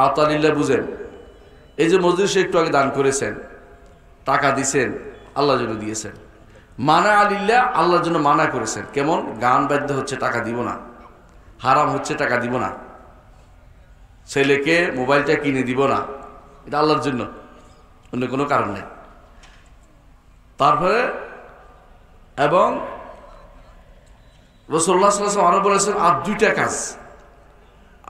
আতালিল্লাহ বুঝেন, এই যে মজলিসে একটু আগে দান করেছেন, টাকা দিছেন, আল্লাহর জন্য দিয়েছেন। মানা আলিল্লাহ, আল্লাহর জন্য মানা করেছেন। কেমন? গান বাদ্য হচ্ছে টাকা দিব না, হারাম হচ্ছে টাকা দিব না, ছেলেকে মোবাইলটা কিনে দিব না, এটা আল্লাহর জন্য, অন্য কোনো কারণ নেই। তারপরে এবং রাসূলুল্লাহ সাল্লাল্লাহু আলাইহি ওয়াসাল্লাম আরো বলেছেন, আর দুইটা কাজ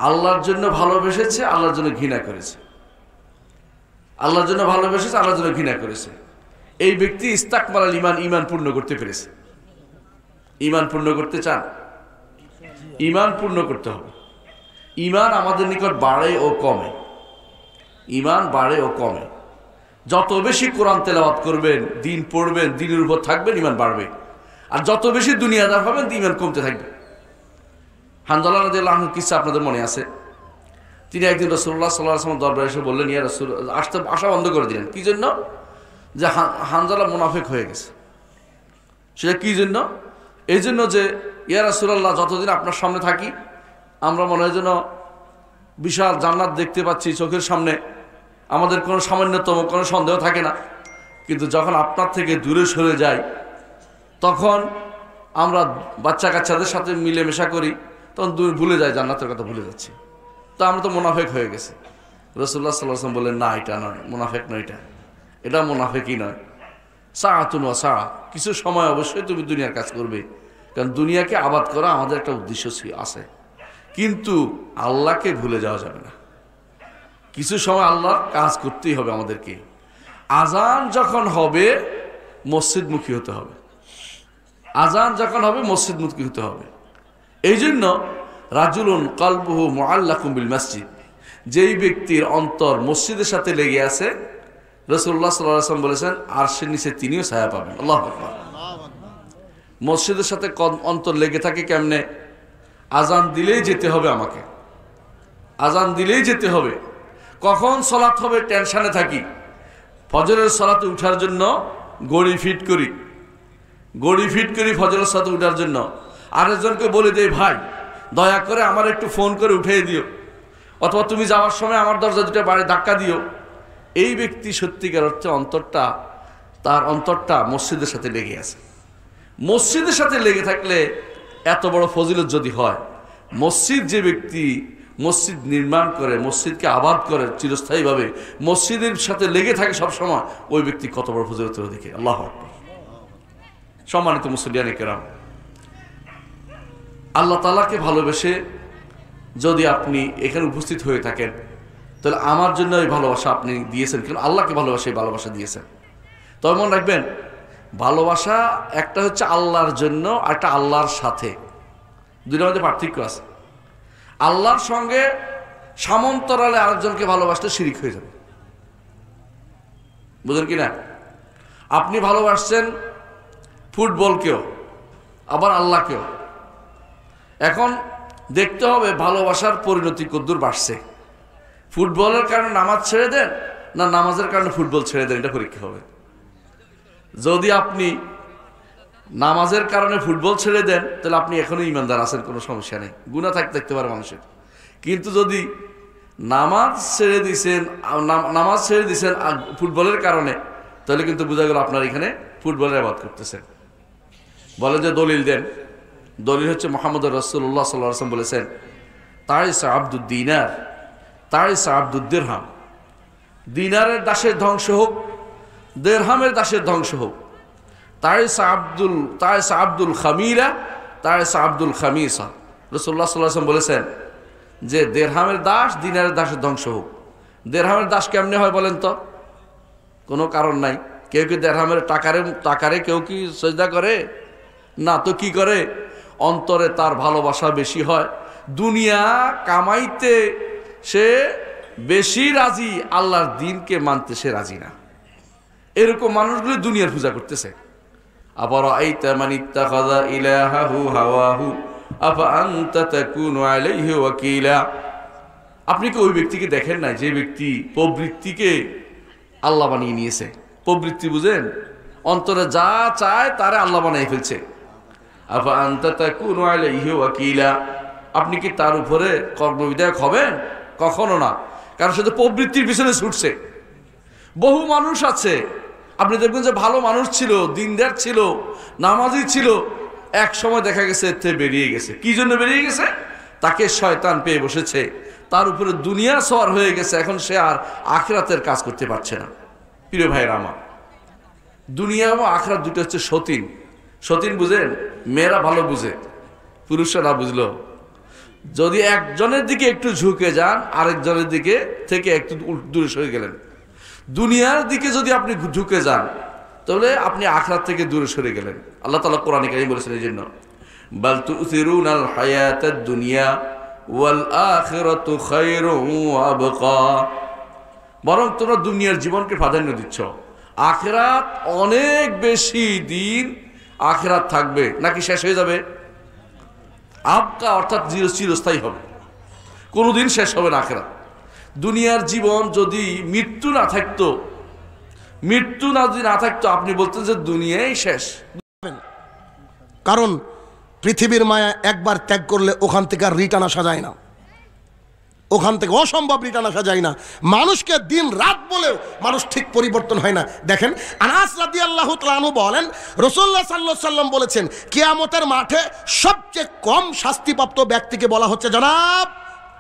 আল্লাহর জন্য ভালোবেসেছে, আল্লাহর জন্য ঘৃণা করেছে। আল্লাহর জন্য ভালোবেসেছে, আল্লাহর জন্য ঘৃণা করেছে। এই ব্যক্তি ইস্তাকমালাল ঈমান, ঈমান পূর্ণ করতে পেরেছে। ঈমান পূর্ণ করতে চান? ঈমান পূর্ণ করতে হবে। ঈমান আমাদের নিকট বাড়ে ও কমে, ঈমান বাড়ে ও কমে। যত বেশি কোরআন তেলাওয়াত করবেন, দিন পড়বেন, দিনের উপর থাকবেন, ঈমান বাড়বে। আর যত বেশি দুনিয়াদার হবেন, ঈমান কমতে থাকবে। হানজালা রাদিয়াল্লাহু আনহু কিসসা আপনাদের মনে আছে? তিনি একদিন রাসূলুল্লাহ সাল্লাল্লাহু আলাইহি ওয়াসাল্লাম দরবারে এসে বললেন, ইয়া রাসূল, আসা বন্ধ করে দিলেন। কি জন্য? যে হানজালা মুনাফিক হয়ে গেছে। সেটা কি জন্য? এই জন্য যে, ইয়া রাসূলুল্লাহ, যতদিন আপনার সামনে থাকি আমরা মনে হয় যেন বিশাল জান্নাত দেখতে পাচ্ছি চোখের সামনে, আমাদের কোনো সামান্যতম কোনো সন্দেহ থাকে না। কিন্তু যখন আপনার থেকে দূরে সরে যাই, তখন আমরা বাচ্চা কাচ্চাদের সাথে মিলেমিশা করি, তখন ভুলে যাই, জান্নাতের কথা ভুলে যাচ্ছি। তো আমরা তো মুনাফিক হয়ে গেছি। রাসূলুল্লাহ সাল্লাল্লাহু আলাইহি ওয়াসাল্লাম বললেন, না, এটা নয়, মুনাফিক নয়, এটা মুনাফিকই নয়। সাআতুন ওয়া সাআ, কিছু সময় অবশ্যই তুমি দুনিয়ার কাজ করবে, কারণ দুনিয়াকে আবাদ করা আমাদের একটা উদ্দেশ্য আছে। কিন্তু আল্লাহকে ভুলে যাওয়া যাবে না। কিছু সময় আল্লাহর কাজ করতেই হবে আমাদেরকে। আজান যখন হবে মসজিদমুখী হতে হবে, আজান যখন হবে মসজিদমুখী হতে হবে। এই জন্য রাজুলুন কলবুহু মুআল্লাকুম বিল মসজিদ, যেই ব্যক্তির অন্তর মসজিদের সাথে লেগে আছে, রাসূলুল্লাহ সাল্লাল্লাহু আলাইহি ওয়াসাল্লাম বলেছেন, আরশের নিচে তিনিও ছায়া পাবেন। আল্লাহু আকবার। মসজিদের সাথে অন্তর লেগে থাকে কেমনে? আজান দিলেই যেতে হবে আমাকে, আজান দিলেই যেতে হবে। কখন সালাত হবে টেনশনে থাকি, ফজরের সালাতে উঠার জন্য ঘড়ি ফিট করি, ফজরের সালাতে উঠার জন্য। আরেকজনকে বলে দেই, ভাই দয়া করে আমার একটু ফোন করে উঠিয়ে দিও, অথবা তুমি যাওয়ার সময় আমার দরজা দুটো বাড়ি ধাক্কা দিও। এই ব্যক্তি সত্যিকার অর্থে তার অন্তরটা মসজিদের সাথে লেগে আছে। মসজিদের সাথে লেগে থাকলে এত বড় ফজিলত যদি হয়, মসজিদ যে ব্যক্তি মসজিদ নির্মাণ করে, মসজিদকে আবাদ করে চিরস্থায়ীভাবে, মসজিদের সাথে লেগে থাকে সবসময়, ওই ব্যক্তি কত বড় ফজিলতের অধিকারী। আল্লাহু আকবার। সম্মানিত মুসল্লিয়ানে কেরাম, আল্লাহ তাআলাকে ভালোবেসে যদি আপনি এখানে উপস্থিত হয়ে থাকেন, তাহলে আমার জন্য এই ভালোবাসা আপনি দিয়েছেন, কিন্তু আল্লাহকে ভালোবাসা, এই ভালোবাসা দিয়েছেন। তবে মনে রাখবেন, ভালোবাসা একটা হচ্ছে আল্লাহর জন্য, আর একটা আল্লাহর সাথে, দুইটার মধ্যে পার্থক্য আছে। আল্লাহর সঙ্গে সমান্তরালে আরেকজনকে ভালোবাসতে শিরিক হয়ে যাবে, বুঝলেন কি না? আপনি ভালোবাসছেন ফুটবলকেও, আবার আল্লাহকেও। এখন দেখতে হবে ভালোবাসার পরিণতি কদ্দূর বাড়ছে। ফুটবলের কারণে নামাজ ছেড়ে দেন, না নামাজের কারণে ফুটবল ছেড়ে দেন, এটা পরীক্ষা হবে। যদি আপনি নামাজের কারণে ফুটবল ছেড়ে দেন, তাহলে আপনি এখনো ইমানদার আছেন, কোনো সমস্যা নেই, গুনাহ থাকতে পারে মানুষের। কিন্তু যদি নামাজ ছেড়ে দিয়েছেন ফুটবলের কারণে, তাহলে কিন্তু বোঝা গেল আপনার এখানে ফুটবলের ইবাদত করতেছেন। বলে যে দলিল দেন, দলিল হচ্ছে মুহাম্মদুর রাসূলুল্লাহ সাল্লাল্লাহু আলাইহি ওয়াসাল্লাম বলেছেন, তাইসা আব্দুদ দিনার, তাইসা আব্দুদ দিরহাম, দিনারের দাসের ধ্বংস হোক, দিরহামের দাসের ধ্বংস হোক। তাইসা আব্দুল খামিরা, তাইসা আব্দুল খামিসা। রাসূলুল্লাহ সাল্লাল্লাহু আলাইহি ওয়াসাল্লাম বলেছেন যে দিরহামের দাস দিনারের দাসের ধ্বংস হোক। দিরহামের দাস কেমনে হয় বলেন তো? কোনো কারণ নাই। কেউ কি দিরহামের টাকারে কেউ কি সিজদা করে? না, তো কি করে? অন্তরে তার ভালোবাসা বেশি হয়, দুনিয়া কামাইতে সে বেশি রাজি, আল্লাহর দ্বীনকে মানতে সে রাজি না। এরকম মানুষগুলো দুনিয়ার পূজা করতেছে। আবার আইতা মান ইত্তাখাযা ইলাহাহু হাওয়াহু আফা আনতা তাকুনু আলাইহি ওয়াকিলা। আপনি কি ওই ব্যক্তিকে দেখেন না যে ব্যক্তি প্রবৃত্তিকে আল্লাহ বানিয়ে নিয়েছে? প্রবৃত্তি বুঝেন? অন্তরে যা চায় তারে আল্লাহ বানিয়ে ফেলছে। আফা আনতা তাকুনু আলাইহি ওয়াকিলা, আপনি কি তার উপরে কর্মবিধায়ক হবেন? কখনো না। কারণ সে তো প্রবৃত্তির পিছনে ছুটছে। বহু মানুষ আছে আপনি দেখবেন যে ভালো মানুষ ছিল, দিনদার ছিল, নামাজি ছিল, এক সময় দেখা গেছে এতে বেরিয়ে গেছে। কি জন্য বেরিয়ে গেছে? তাকে শয়তান পেয়ে বসেছে, তার উপরে দুনিয়া সওয়ার হয়ে গেছে, এখন সে আর আখিরাতের কাজ করতে পারছে না। প্রিয় ভাইরা আমার, দুনিয়া এবং আখিরাত দুটো হচ্ছে সতীন। সতীন বুঝেন? মেয়েরা ভালো বুঝে, পুরুষরা না বুঝলো। যদি একজনের দিকে একটু ঝুঁকে যান, আরেকজনের দিকে থেকে একটু দূরে সরে গেলেন। দুনিয়ার দিকে যদি আপনি ঝুঁকে যান, তাহলে আপনি আখিরাত থেকে দূরে সরে গেলেন। আল্লাহ তাআলা কোরআনে কারীমে বলেছেন এই জন্য, বাল তুসিরুনাল হায়াতাদ দুনিয়া ওয়াল আখিরাতু খায়রুন ওয়া আবকা। বরং তোমরা দুনিয়ার জীবনকে প্রাধান্য দিচ্ছ, আখিরাত অনেক বেশি দিন আখিরাত থাকবে নাকি শেষ হয়ে যাবে? আবকা অর্থাৎ চিরস্থায়ী হবে, কোনোদিন শেষ হবে না আখিরাত। দুনিয়ার জীবন যদি মৃত্যু না থাকতো, মৃত্যু যদি না থাকতো, আপনি বলতেন যে দুনিয়াই শেষ। কারণ পৃথিবীর মায়া একবার ত্যাগ করলে ওখান থেকে আর রিটার্ন আসা যায় না, ওখান থেকে অসম্ভব রিটার্ন আসা যায় না। মানুষকে দিন রাত বলেও মানুষ ঠিক পরিবর্তন হয় না। দেখেন, আনাস রাদিয়াল্লাহু তাআলা আনহু বলেন, রাসূলুল্লাহ সাল্লাল্লাহু আলাইহি ওয়াসাল্লাম বলেছেন, কিয়ামতের মাঠে সবচেয়ে কম শাস্তিপ্রাপ্ত ব্যক্তিকে বলা হচ্ছে জনাব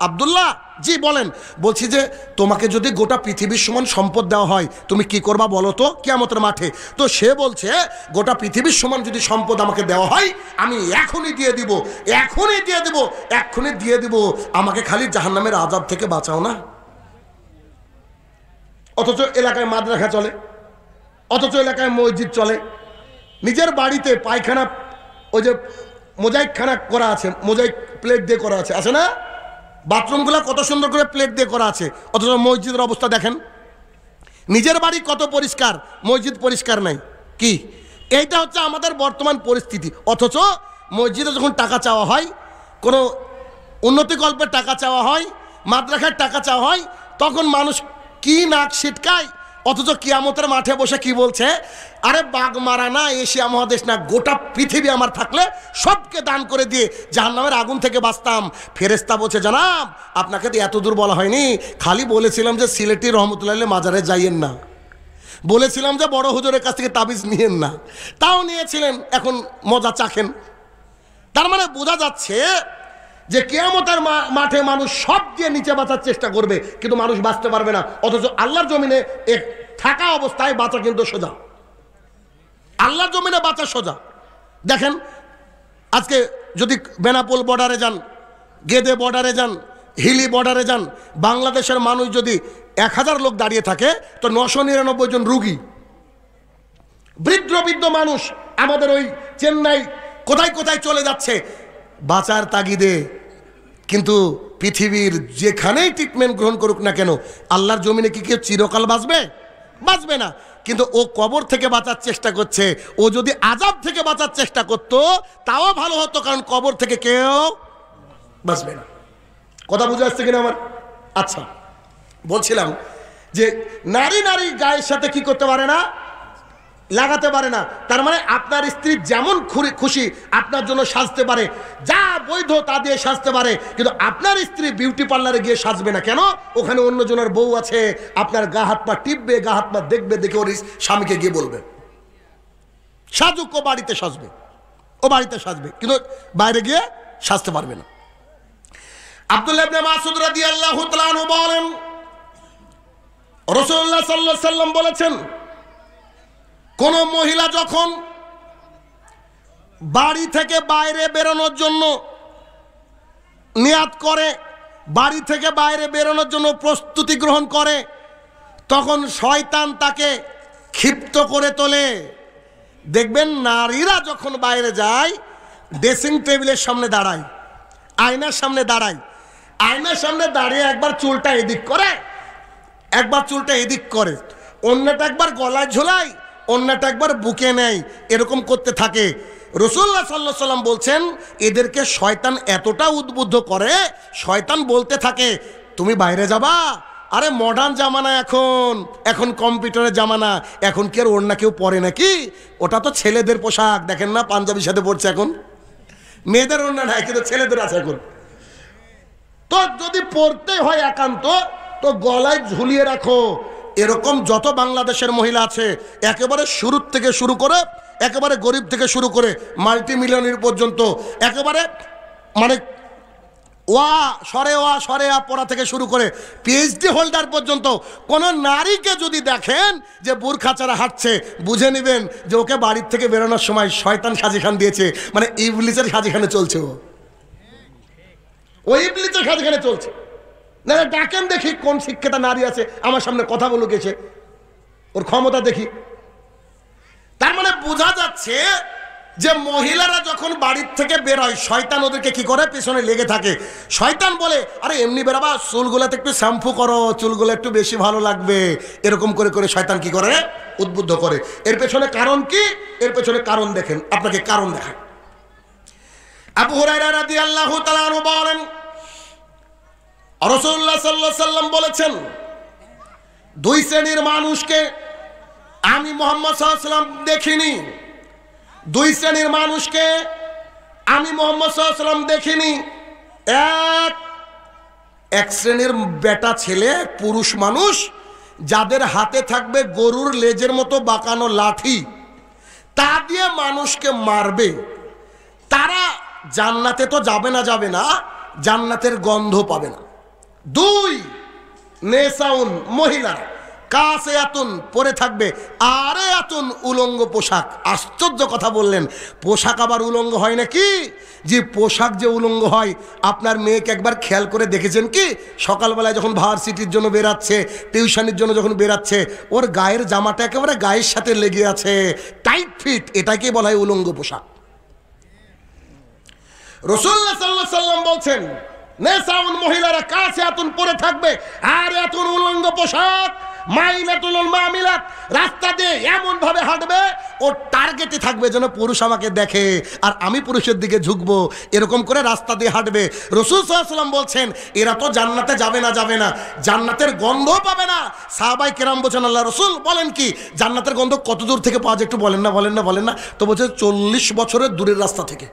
আব্দুল্লাহ। জি বলেন। বলছি যে তোমাকে যদি গোটা পৃথিবীর সমান সম্পদ দেওয়া হয় তুমি কি করবা বলো তো কিয়ামতের মাঠে? তো সে বলছে, গোটা পৃথিবীর সমান যদি সম্পদ আমাকে দেওয়া হয় আমি এখনই দিয়ে দিব, এখনই দিয়ে দিব, এখনই দিয়ে দিব, আমাকে খালি জাহান্নামের আযাব থেকে বাঁচাও না। অথচ এলাকায় মাদ্রাসা চলে, অথচ এলাকায় মসজিদ চলে, নিজের বাড়িতে পায়খানা ওই যে মোজাইকখানা করা আছে, মোজাইক প্লেট দিয়ে করা আছে, আছে না? বাথরুমগুলো কত সুন্দর করে প্লেট দিয়ে করা আছে, অথচ মসজিদের অবস্থা দেখেন। নিজের বাড়ি কত পরিষ্কার, মসজিদ পরিষ্কার নাই। কি এইটা হচ্ছে আমাদের বর্তমান পরিস্থিতি। অথচ মসজিদে যখন টাকা চাওয়া হয়, কোনো উন্নতি কল্পের টাকা চাওয়া হয়, মাদ্রাসার টাকা চাওয়া হয়, তখন মানুষ কি নাক ছিটকায়। অথচ কিয়ামতের মাঠে বসে কি বলছে, আরে বাগমারা না, এশিয়া মহাদেশ না, গোটা পৃথিবী আমার থাকলে সবকে দান করে দিয়ে জাহান্নামের আগুন থেকে বাঁচতাম। ফেরেশতা বলছে, জানাব আপনাকে তো এত দূর বলা হয়নি, খালি বলেছিলাম যে সিলেটি রহমতুল্লাহ মাজারে যাইয়েন না, বলেছিলাম যে বড় হুজুরের কাছ থেকে তাবিজ নিয়েন না, তাও নিয়েছিলেন, এখন মজা চাখেন। তার মানে বোঝা যাচ্ছে যে কিয়ামতের মাঠে মানুষ সব দিয়ে নিচে বাঁচার চেষ্টা করবে, কিন্তু মানুষ বাঁচতে পারবে না। অথচ আল্লাহর জমিনে থাকা অবস্থায় বাঁচা কিন্তু সোজা, আল্লাহর জমিনে বাঁচা সোজা। দেখেন, আজকে যদি বেনাপোল বর্ডারে যান, গেদে বর্ডারে যান, হিলি বর্ডারে যান, বাংলাদেশের মানুষ যদি 1000 লোক দাঁড়িয়ে থাকে তো 999 জন রুগী, বৃদ্ধ বৃদ্ধ মানুষ আমাদের ওই চেন্নাই কোথায় কোথায় চলে যাচ্ছে বাঁচার তাগিদে। কিন্তু পৃথিবীর যেখানেই ট্রিটমেন্ট গ্রহণ করুক না কেন, আল্লাহর জমিনে কি কেউ চিরকাল বাঁচবে? বাঁচবে না। কিন্তু ও কবর থেকে বাঁচার চেষ্টা করছে। ও যদি আযাব থেকে বাঁচার চেষ্টা করত তাও ভালো হতো, কারণ কবর থেকে কেউ বাঁচবে না। কথা বুঝে আসছে কিনা আমার? আচ্ছা, বলছিলাম যে নারী নারী গায়ের সাথে কি করতে পারে না, লাগাতে পারে না। তার মানে আপনার স্ত্রী যেমন খুশি আপনার জন্য সাজতে পারে, যা বৈধ তা দিয়ে সাজতে পারে, কিন্তু আপনার স্ত্রী বিউটি পার্লারে গিয়ে সাজবে না। কেন? ওখানে অন্যজনের বউ আছে, আপনার গা হাত পা টিপবে, গা হাত পা দেখবে, দেখে ওর স্বামীকে গিয়ে বলবে সাজুক, ও বাড়িতে সাজবে, ও বাড়িতে সাজবে, কিন্তু বাইরে গিয়ে সাজতে পারবে না। আব্দুল্লাহ ইবনে মাসউদ রাদিয়াল্লাহু তাআলা আনহু বলেন, রাসূলুল্লাহ সাল্লাল্লাহু আলাইহি সাল্লাম বলেছেন, কোন মহিলা যখন বাড়ি থেকে বাইরে বেরোনোর জন্য নিয়াত করে, বাড়ি থেকে বাইরে বেরোনোর জন্য প্রস্তুতি গ্রহণ করে, তখন শয়তান তাকে ক্ষিপ্ত করে তোলে। দেখবেন নারীরা যখন বাইরে যায় ড্রেসিং টেবিলের সামনে দাঁড়ায়, আয়নার সামনে দাঁড়ায়, আয়নার সামনে দাঁড়িয়ে একবার চুলটা এদিক করে, একবার চুলটা এদিক করে, অন্যটা একবার গলায় ঝোলায়, অন্যটা একবার বুকে নেয়, এরকম করতে থাকে। রাসূলুল্লাহ সাল্লাল্লাহু আলাইহি ওয়াসাল্লাম বলছেন, এদেরকে শয়তান এতটা উদ্বুদ্ধ করে, শয়তান বলতে থাকে তুমি বাইরে যাবা, আরে মডার্ন জামানা, এখন কম্পিউটারের জামানা, এখন কি আর ওড়না কেউ পরে নাকি? ওটা তো ছেলেদের পোশাক, দেখেন না পাঞ্জাবির সাথে পড়ছে এখন, মেয়েদের ওড়না নাই, কিন্তু ছেলেদের আছে এখন। তো যদি পড়তে হয় একান্ত, তো গলায় ঝুলিয়ে রাখো। এরকম যত বাংলাদেশের মহিলা আছে, একেবারে শুরু থেকে শুরু করে, একেবারে গরিব থেকে শুরু করে মাল্টি মিলিয়নের পর্যন্ত, একেবারে মানে সরে পড়া থেকে শুরু করে পিএইচডি হোল্ডার পর্যন্ত কোন নারীকে যদি দেখেন যে বোরখা ছাড়া হাঁটছে, বুঝে নেবেন যে ওকে বাড়ির থেকে বেরোনোর সময় শয়তান সাজিখান দিয়েছে, মানে ইবলিসের সাজিখানে চলছে। ও ইবলিসের সাজিখানে চলছে। না ডাকেন দেখি কোন শিক্ষিতা নারী আছে আমার সামনে কথা বলুক এসে, ওর ক্ষমতা দেখি। তার মানে বোঝা যাচ্ছে যে মহিলারা যখন বাড়ির থেকে বেরোয়, শয়তান ওদেরকে কি করে, পেছনে লেগে থাকে। শয়তান বলে, আরে এমনি বেরাবা, চুলগুলোতে একটু শ্যাম্পু করো, চুলগুলো একটু বেশি ভালো লাগবে, এরকম করে করে শয়তান কি করে, উদ্বুদ্ধ করে। এর পেছনে কারণ কি? এর পেছনে কারণ দেখেন, আপনাকে কারণ দেখায়। আবু হুরায়রা রাদিয়াল্লাহু তাআলা আনহু বলেন, রাসূলুল্লাহ সাল্লাল্লাহু আলাইহি সাল্লাম বলেছেন, দুই শ্রেণীর মানুষকে আমি মুহাম্মদ সাল্লাল্লাহু আলাইহি সাল্লাম দেখিনি। দুই শ্রেণীর মানুষকে আমি মুহাম্মদ সাল্লাল্লাহু আলাইহি সাল্লাম দেখিনি। এক শ্রেণীর বেটা ছেলে, পুরুষ মানুষ, যাদের হাতে থাকবে গরুর লেজের মতো বাঁকানো লাঠি, তা দিয়ে মানুষকে মারবে। তারা জান্নাতে তো যাবে না, জান্নাতের গন্ধ পাবে না। দুই নেসাউন, মহিলারা, কাসিয়াতুন, পরে থাকবে, আরে আতুন, উলঙ্গ পোশাক। আশ্চর্য কথা বললেন, পোশাক আবার উলঙ্গ হয় নাকি? যে পোশাক যে উলঙ্গ হয়, আপনার মেয়েকে একবার খেয়াল করে দেখেছেন কি? সকালবেলায় যখন ভার্সিটির জন্য বেরাচ্ছে, টিউশনির জন্য যখন বেরাচ্ছে, ওর গায়ের জামাটা একেবারে গায়ের সাথে লেগে আছে, টাইট ফিট, এটাকে বলা হয় উলঙ্গ পোশাক। রাসূলুল্লাহ সাল্লাল্লাহু আলাইহি সাল্লাম বলছেন, নেসাউন, মহিলারা, কাসিয়াতুন, পরে থাকবে, আর এতুন, উলঙ্গ পোশাক, মাইলাতুল মামিলাত, রাস্তা দিয়ে এমন ভাবে হাঁটবে ও টার্গেটে থাকবে যেন পুরুষ আমাকে দেখে আর আমি পুরুষের দিকে ঝুঁকবো, এরকম করে রাস্তা দিয়ে হাঁটবে। রাসূল সাল্লাল্লাহু আলাইহি সাল্লাম বলছেন, এরা তো জান্নাতে যাবে না, জান্নাতের গন্ধ পাবে না। সাহাবায়ে কেরাম বলছেন, আল্লাহ রাসূল বলেন কি, জান্নাতের গন্ধ কত দূর থেকে পাওয়া যায় একটু বলেন না। তো বলছে 40 বছরের দূরের রাস্তা থেকে।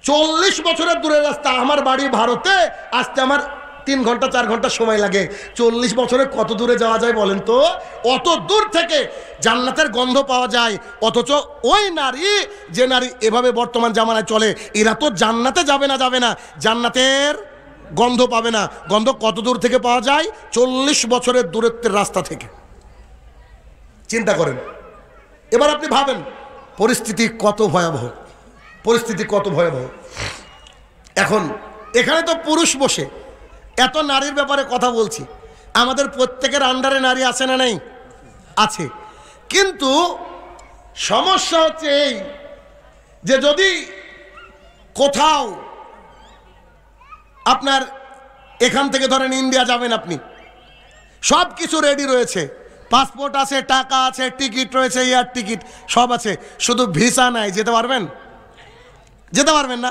40 বছরের দূরের রাস্তা। আমার বাড়ি ভারতে, আসতে আমার 3 ঘন্টা 4 ঘন্টা সময় লাগে। 40 বছরে কত দূরে যাওয়া যায় বলেন তো? অত দূর থেকে জান্নাতের গন্ধ পাওয়া যায়। অথচ ওই নারী, যে নারী এভাবে বর্তমান জামানায় চলে, এরা তো জান্নাতে যাবে না, জান্নাতের গন্ধ পাবে না। গন্ধ কত দূর থেকে পাওয়া যায়? 40 বছরের দূরত্বের রাস্তা থেকে। চিন্তা করেন। এবার আপনি ভাবেন পরিস্থিতি কত ভয়াবহ। এখন এখানে তো পুরুষ বসে, এত নারীর ব্যাপারে কথা বলছি, আমাদের প্রত্যেকের আন্ডারে নারী আছে না নেই? আছে। কিন্তু সমস্যা হচ্ছে এই যে যদি কোথাও আপনার এখান থেকে ধরেন ইন্ডিয়া যাবেন, আপনি সব কিছু রেডি রয়েছে, পাসপোর্ট আছে, টাকা আছে, টিকিট রয়েছে, এয়ার টিকিট সব আছে, শুধু ভিসা নাই। যেতে পারবেন না।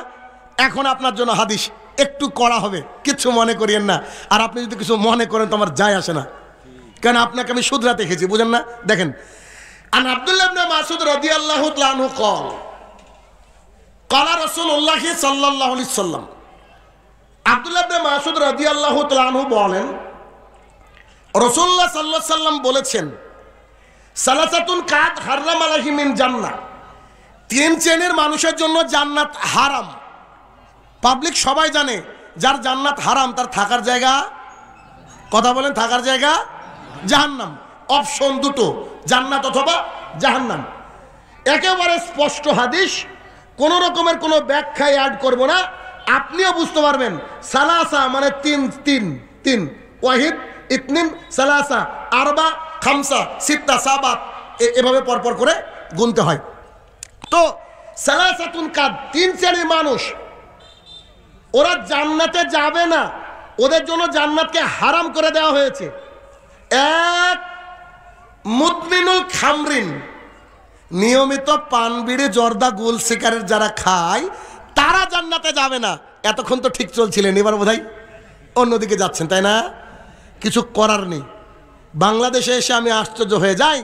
এখন আপনার জন্য হাদিস একটু করা হবে, কিচ্ছু মনে করিয়েন না। আর আপনি যদি কিছু মনে করেন তো আমার যায় আসে না, কারণ আপনাকে আমি শুধরাতে দেখেছি, বুঝেন না? দেখেন, আন আব্দুল্লাহ ইবনে মাসউদ রাদিয়াল্লাহু তাআলা আনহু قال রাসূলুল্লাহ সাল্লাল্লাহু আলাইহি ওয়াসাল্লাম, আব্দুল্লাহ ইবনে মাসউদ রাদিয়াল্লাহু তাআলা আনহু বলেন, রাসূলুল্লাহ সাল্লাল্লাহু আলাইহি ওয়াসাল্লাম বলেছেন, সালাসাতুন কাদ হারাম আলাইহিম মিন জান্নাহ, 3 শ্রেণীর মানুষের জন্য জান্নাত হারাম। পাবলিক সবাই জানে, যার জান্নাত হারাম তার থাকার জায়গা, কথা বলেন, থাকার জায়গা জাহান্নাম। অপশন দুটো, জান্নাত অথবা জাহান্নাম। একেবারে স্পষ্ট হাদিস, কোন রকমের কোনো ব্যাখ্যায় অ্যাড করব না, আপনিও বুঝতে পারবেন। সালাসা মানে তিন, ওয়াহিদ, ইতনিন, সালাসা, আরবা, খামসা, সিত্তা, সাবাত, এভাবে পরপর করে গুনতে হয়। তো সালাসাতুন কাদ, 3 শ্রেণীর মানুষ, ওরা জান্নাতে যাবে না, ওদের জন্য জান্নাতকে হারাম করে দেওয়া হয়েছে। এক, মুদমিনুল খামরিন, নিয়মিত পান, বিড়ি, জর্দা, গুল, সিগারেট যারা খায় তারা জান্নাতে যাবে না। এতক্ষণ তো ঠিক চলছিলেন, এবার বোধহয় অন্যদিকে যাচ্ছেন, তাই না? কিছু করার নেই। বাংলাদেশে এসে আমি আশ্চর্য হয়ে যাই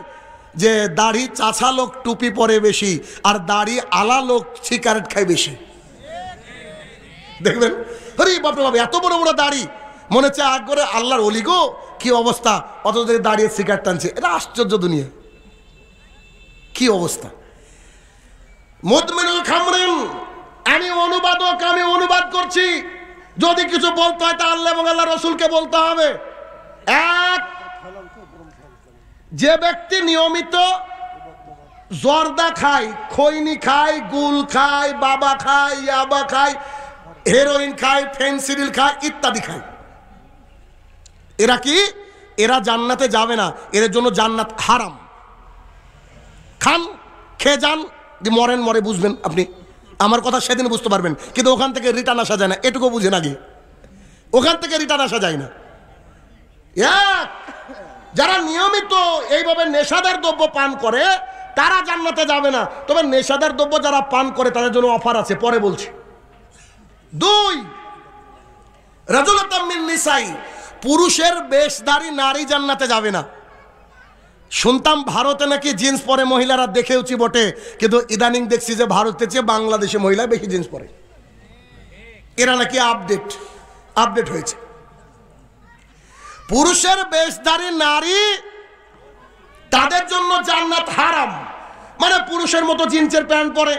যে দাড়ি চাচা লোক টুপি পরে বেশি, আর দাড়ি আলা লোক সিগারেট খায় বেশি। দেখবেন, আরে বাপরে বাপ, এত বড় বড় দাড়ি, মনে হচ্ছে আগ করে আল্লাহর অলি গো, কি অবস্থা, অত দাঁড়িয়ে সিগারেট টানছে। এটা আশ্চর্য দুনিয়া, কি অবস্থা। মুদমিনুল খামরিন, আমি অনুবাদক, আমি অনুবাদ করছি। যদি কিছু বলতে হয় তা আল্লাহ এবং আল্লাহ রসুলকে বলতে হবে। এক, যে ব্যক্তি নিয়মিত জর্দা খায়, খৈনি খায়, গুল খায়, বাবা খায়, ইয়াবা খায়, হেরোইন খায়, ফেনসিডিল খায়, ইত্যাদি খায়, এরা কি, এরা জান্নাতে যাবে না, এর জন্য জান্নাত হারাম। খান, খেয়ে যান, মরেন, মরে বুঝবেন আপনি, আমার কথা সেদিন বুঝতে পারবেন, কিন্তু ওখান থেকে রিটার্ন আসা যায় না, এটুকু বুঝেন আগে, ওখান থেকে রিটার্ন আসা যায় না। যারা নিয়মিত এইভাবে নেশাদার দ্রব্য পান করে তারা জান্নাতে যাবে না, তবে নেশাদার দ্রব্য যারা পান করে তাদের জন্য অফার আছে, পরে বলছি। দুই, রাজুলাতাম মিন নিসাই, পুরুষের বেশধারী নারী জান্নাতে যাবে না। শুনতাম ভারতে নাকি জিন্স পরে মহিলারা, দেখেওছি বটে, কিন্তু ইদানিং দেখছি যে ভারতের চেয়ে বাংলাদেশে মহিলা বেশি জিন্স পরে, এরা নাকি আপডেট হয়েছে। পুরুষের বেশধারী নারী তাদের জন্য জান্নাত হারাম, মানে পুরুষের মতো জিন্সের প্যান্ট পরে,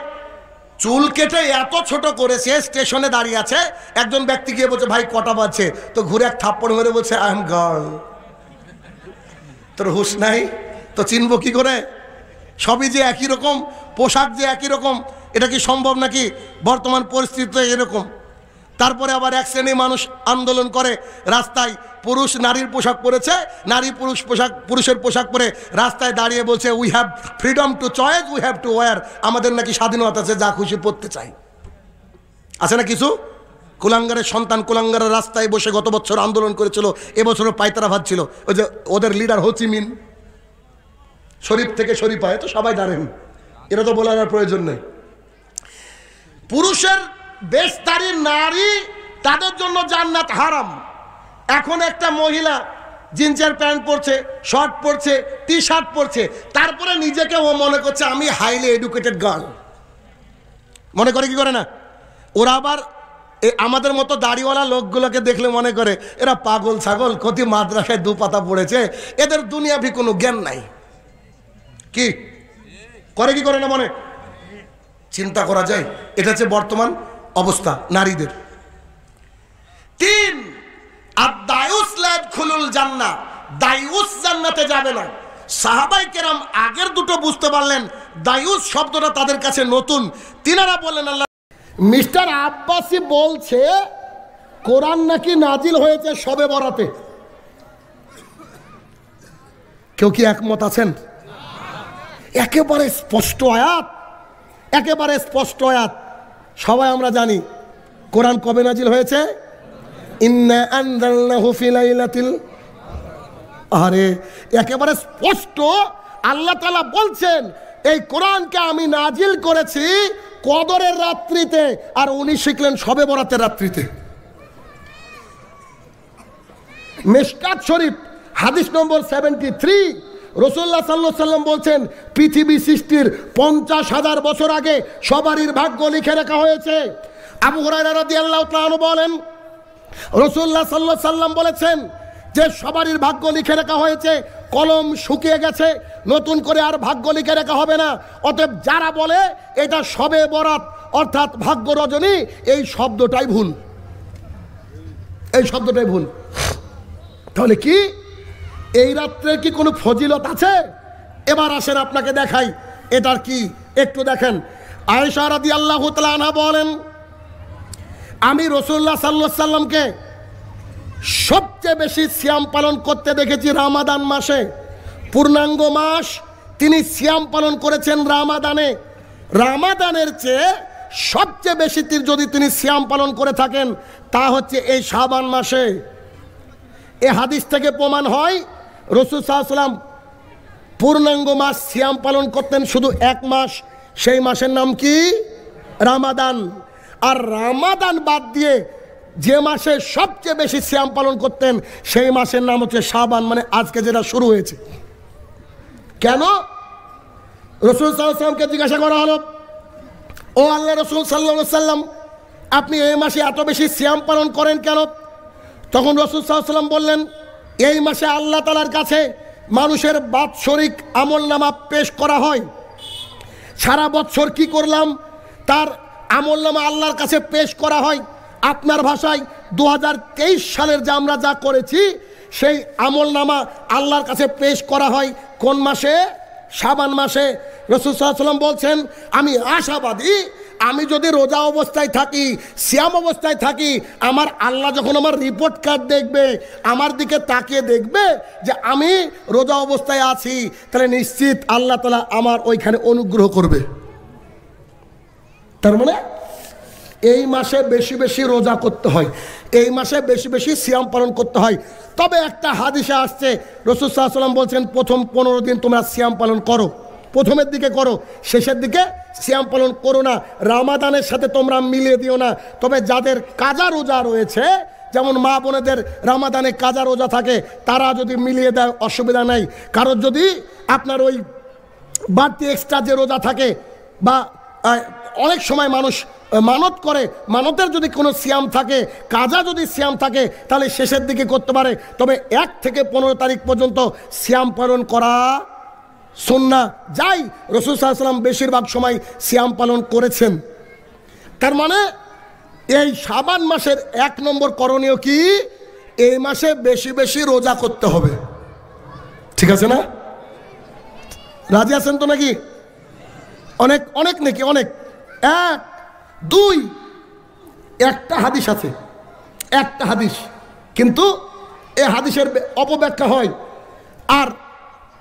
চুল কেটে এত ছোট করেছে, স্টেশনে দাঁড়িয়ে আছে, একজন ব্যক্তি গিয়ে বলছে ভাই কটা বাজছে, তো ঘুরে এক থাপ্পড় মেরে বলছে আই এম গার্ল। তোর হুঁশ নাই তো চিনবো কি করে? সবই যে একই রকম, পোশাক যে একই রকম, এটা কি সম্ভব নাকি? বর্তমান পরিস্থিতিতে এরকম। তারপরে আবার এক শ্রেণী মানুষ আন্দোলন করে রাস্তায়, পুরুষ নারীর পোশাক পরেছে, নারী পুরুষের পোশাক পরে রাস্তায় দাঁড়িয়ে বলছে we have freedom two choice, we have to wire, আমাদের নাকি স্বাধীনতা আছে, যা খুশি পড়তে চাই। আছে না কিছু? কুলাঙ্গারের সন্তান কুলাঙ্গারের রাস্তায় বসে গত বছর আন্দোলন করেছিল, এবছরও পায়তারা ভাবছিল। ওই যে ওদের লিডার হোচিমিন, শরীফ থেকে শরীফায় তো সবাই দাঁড়েন, এটা তো বলার প্রয়োজন নেই। পুরুষের বেশধারী নারী তাদের জন্য জান্নাত হারাম। এখন একটা মহিলা জিন্সের প্যান্ট পরছে, শর্ট পরছে, টি শার্ট পরছে, তারপরে নিজেকে ও মনে করছে আমি হাইলি এডুকেটেড গার্ল, মনে করে কি করে না? ওরা আবার আমাদের মতো দাড়িওয়ালা লোকগুলোকে দেখলে মনে করে এরা পাগল ছাগল, কতি মাদ্রাসায় দু পাতা পড়েছে, এদের দুনিয়াভি কোনো জ্ঞান নাই। কি করে কি করে না, মনে চিন্তা করা যায়। এটা হচ্ছে বর্তমান অবস্থা নারীদের। তিন, আদ-দায়ুস লা ইয়াদখুলুল জান্নাহ, দায়ুস জান্নাতে যাবে না। সাহাবায়ে কেরাম আগের দুটো বুঝতে পারলেন, দায়ুস শব্দটা তাদের কাছে নতুন। তিনারা বলেন আল্লাহ, মিস্টার আব্বাসি বলছে কোরআন নাকি নাজিল হয়েছে শবে বরাতে। কেউ কি একমত আছেন? একেবারে স্পষ্ট আয়াত, একেবারে স্পষ্ট আয়াত, সবাই আমরা জানি কোরআন কবে নাজিল হয়েছে। ইন্না আনজালনাহু ফি লাইলাতিল, আরে একেবারে স্পষ্ট আল্লাহ তাআলা বলছেন এই কোরআনকে আমি নাজিল করেছি কদরের রাত্রিতে, আর উনি শিখলেন শবে বরাতের রাত্রিতে। মিশকাত শরীফ হাদিস নম্বর 73, রাসূলুল্লাহ সাল্লাল্লাহু আলাইহি সাল্লাম বলছেন পৃথিবী সৃষ্টির 50,000 বছর আগে সবারই ভাগ্য লিখে রাখা হয়েছে। আবু হুরায়রা রাদিয়াল্লাহু তাআলা আনহু বলেন রাসূলুল্লাহ সাল্লাল্লাহু আলাইহি সাল্লাম বলেছেন যে সবারই ভাগ্য লিখে রাখা হয়েছে, কলম শুকিয়ে গেছে, নতুন করে আর ভাগ্য লিখে রাখা হবে না। অতএব যারা বলে এটা শবে বরাত অর্থাৎ ভাগ্য রজনী, এই শব্দটাই ভুল, এই শব্দটাই ভুল। তাহলে কি এই রাত্রে কি কোনো ফজিলত আছে? এবার আসেন আপনাকে দেখাই এটার কি, একটু দেখেন। আয়েশা রাদিয়াল্লাহু তাআলা আনহা বলেন আমি রাসূলুল্লাহ সাল্লাল্লাহু আলাইহি সাল্লামকে সবচেয়ে বেশি সিয়াম পালন করতে দেখেছি রমাদান মাসে, পূর্ণাঙ্গ মাস তিনি সিয়াম পালন করেছেন রমাদানে। রমাদানের চেয়ে সবচেয়ে বেশি যদি তিনি সিয়াম পালন করে থাকেন তা হচ্ছে এই শাবান মাসে। এ হাদিস থেকে প্রমাণ হয় রাসূল সাল্লাল্লাহু আলাইহি ওয়াসাল্লাম পূর্ণাঙ্গ মাস সিয়াম পালন করতেন শুধু এক মাস, সেই মাসের নাম কি? রমাদান। আর রমাদান বাদ দিয়ে যে মাসে সবচেয়ে বেশি সিয়াম পালন করতেন সেই মাসের নাম হচ্ছে শাবান, মানে আজকে যেটা শুরু হয়েছে। কেন? রাসূল সাল্লাল্লাহু আলাইহি ওয়াসাল্লামকে জিজ্ঞাসা করা হলো, ও আল্লাহ রাসূল সাল্লাল্লাহু আলাইহি ওয়াসাল্লাম আপনি এই মাসে এত বেশি সিয়াম পালন করেন কেন? তখন রাসূল সাল্লাল্লাহু আলাইহি ওয়াসাল্লাম বললেন, এই মাসে আল্লাহ তাআলার কাছে মানুষের বাৎসরিক আমলনামা পেশ করা হয়। সারা বছর কি করলাম তার আমলনামা আল্লাহর কাছে পেশ করা হয়। আপনার ভাষায় 2023 সালের যে আমরা যা করেছি সেই আমলনামা আল্লাহর কাছে পেশ করা হয় কোন মাসে? শাবান মাসে। রাসূল সাল্লাল্লাহু আলাইহি ওয়াসাল্লাম বলছেন, আমি আশাবাদী, আমি যদি রোজা অবস্থায় থাকি, সিয়াম অবস্থায় থাকি, আমার আল্লাহ যখন আমার রিপোর্ট কার্ড দেখবে, আমার দিকে তাকিয়ে দেখবে যে আমি রোজা অবস্থায় আছি, তাহলে নিশ্চিত আল্লাহ তাআলা আমার ওইখানে অনুগ্রহ করবে। তার মানে এই মাসে বেশি বেশি রোজা করতে হয়, এই মাসে বেশি বেশি সিয়াম পালন করতে হয়। তবে একটা হাদিসে আসছে, রাসূল সাল্লাল্লাহু আলাইহি ওয়াসাল্লাম বলছেন, প্রথম 15 দিন তোমরা সিয়াম পালন করো, প্রথমের দিকে করো, শেষের দিকে সিয়াম পালন করো না, রমাদানের সাথে তোমরা মিলিয়ে দিও না। তবে যাদের কাজা রোজা রয়েছে, যেমন মা বোনেদের রমাদানে কাজা রোজা থাকে, তারা যদি মিলিয়ে দেয় অসুবিধা নাই। কারণ যদি আপনার ওই বাড়তি এক্সট্রা যে রোজা থাকে, বা অনেক সময় মানুষ মানত করে, মানতের যদি কোনো সিয়াম থাকে, কাজা যদি সিয়াম থাকে, তাহলে শেষের দিকে করতে পারে। তবে 1 থেকে 15 তারিখ পর্যন্ত সিয়াম পালন করা সুন্নাহ। যাই রাসূল সাল্লাল্লাহু আলাইহি ওয়াসাল্লাম বেশিরভাগ সময় সিয়াম পালন করেছেন। তার মানে এই শাবান মাসের 1 নম্বর করণীয় কি? এই মাসে বেশি বেশি রোজা করতে হবে। ঠিক আছে না? রাজি আছেন তো নাকি? অনেক অনেক নাকি? অনেক। 1 2 একটা হাদিস আছে, একটা হাদিস, কিন্তু এই হাদিসের অপব্যাখ্যা হয়। আর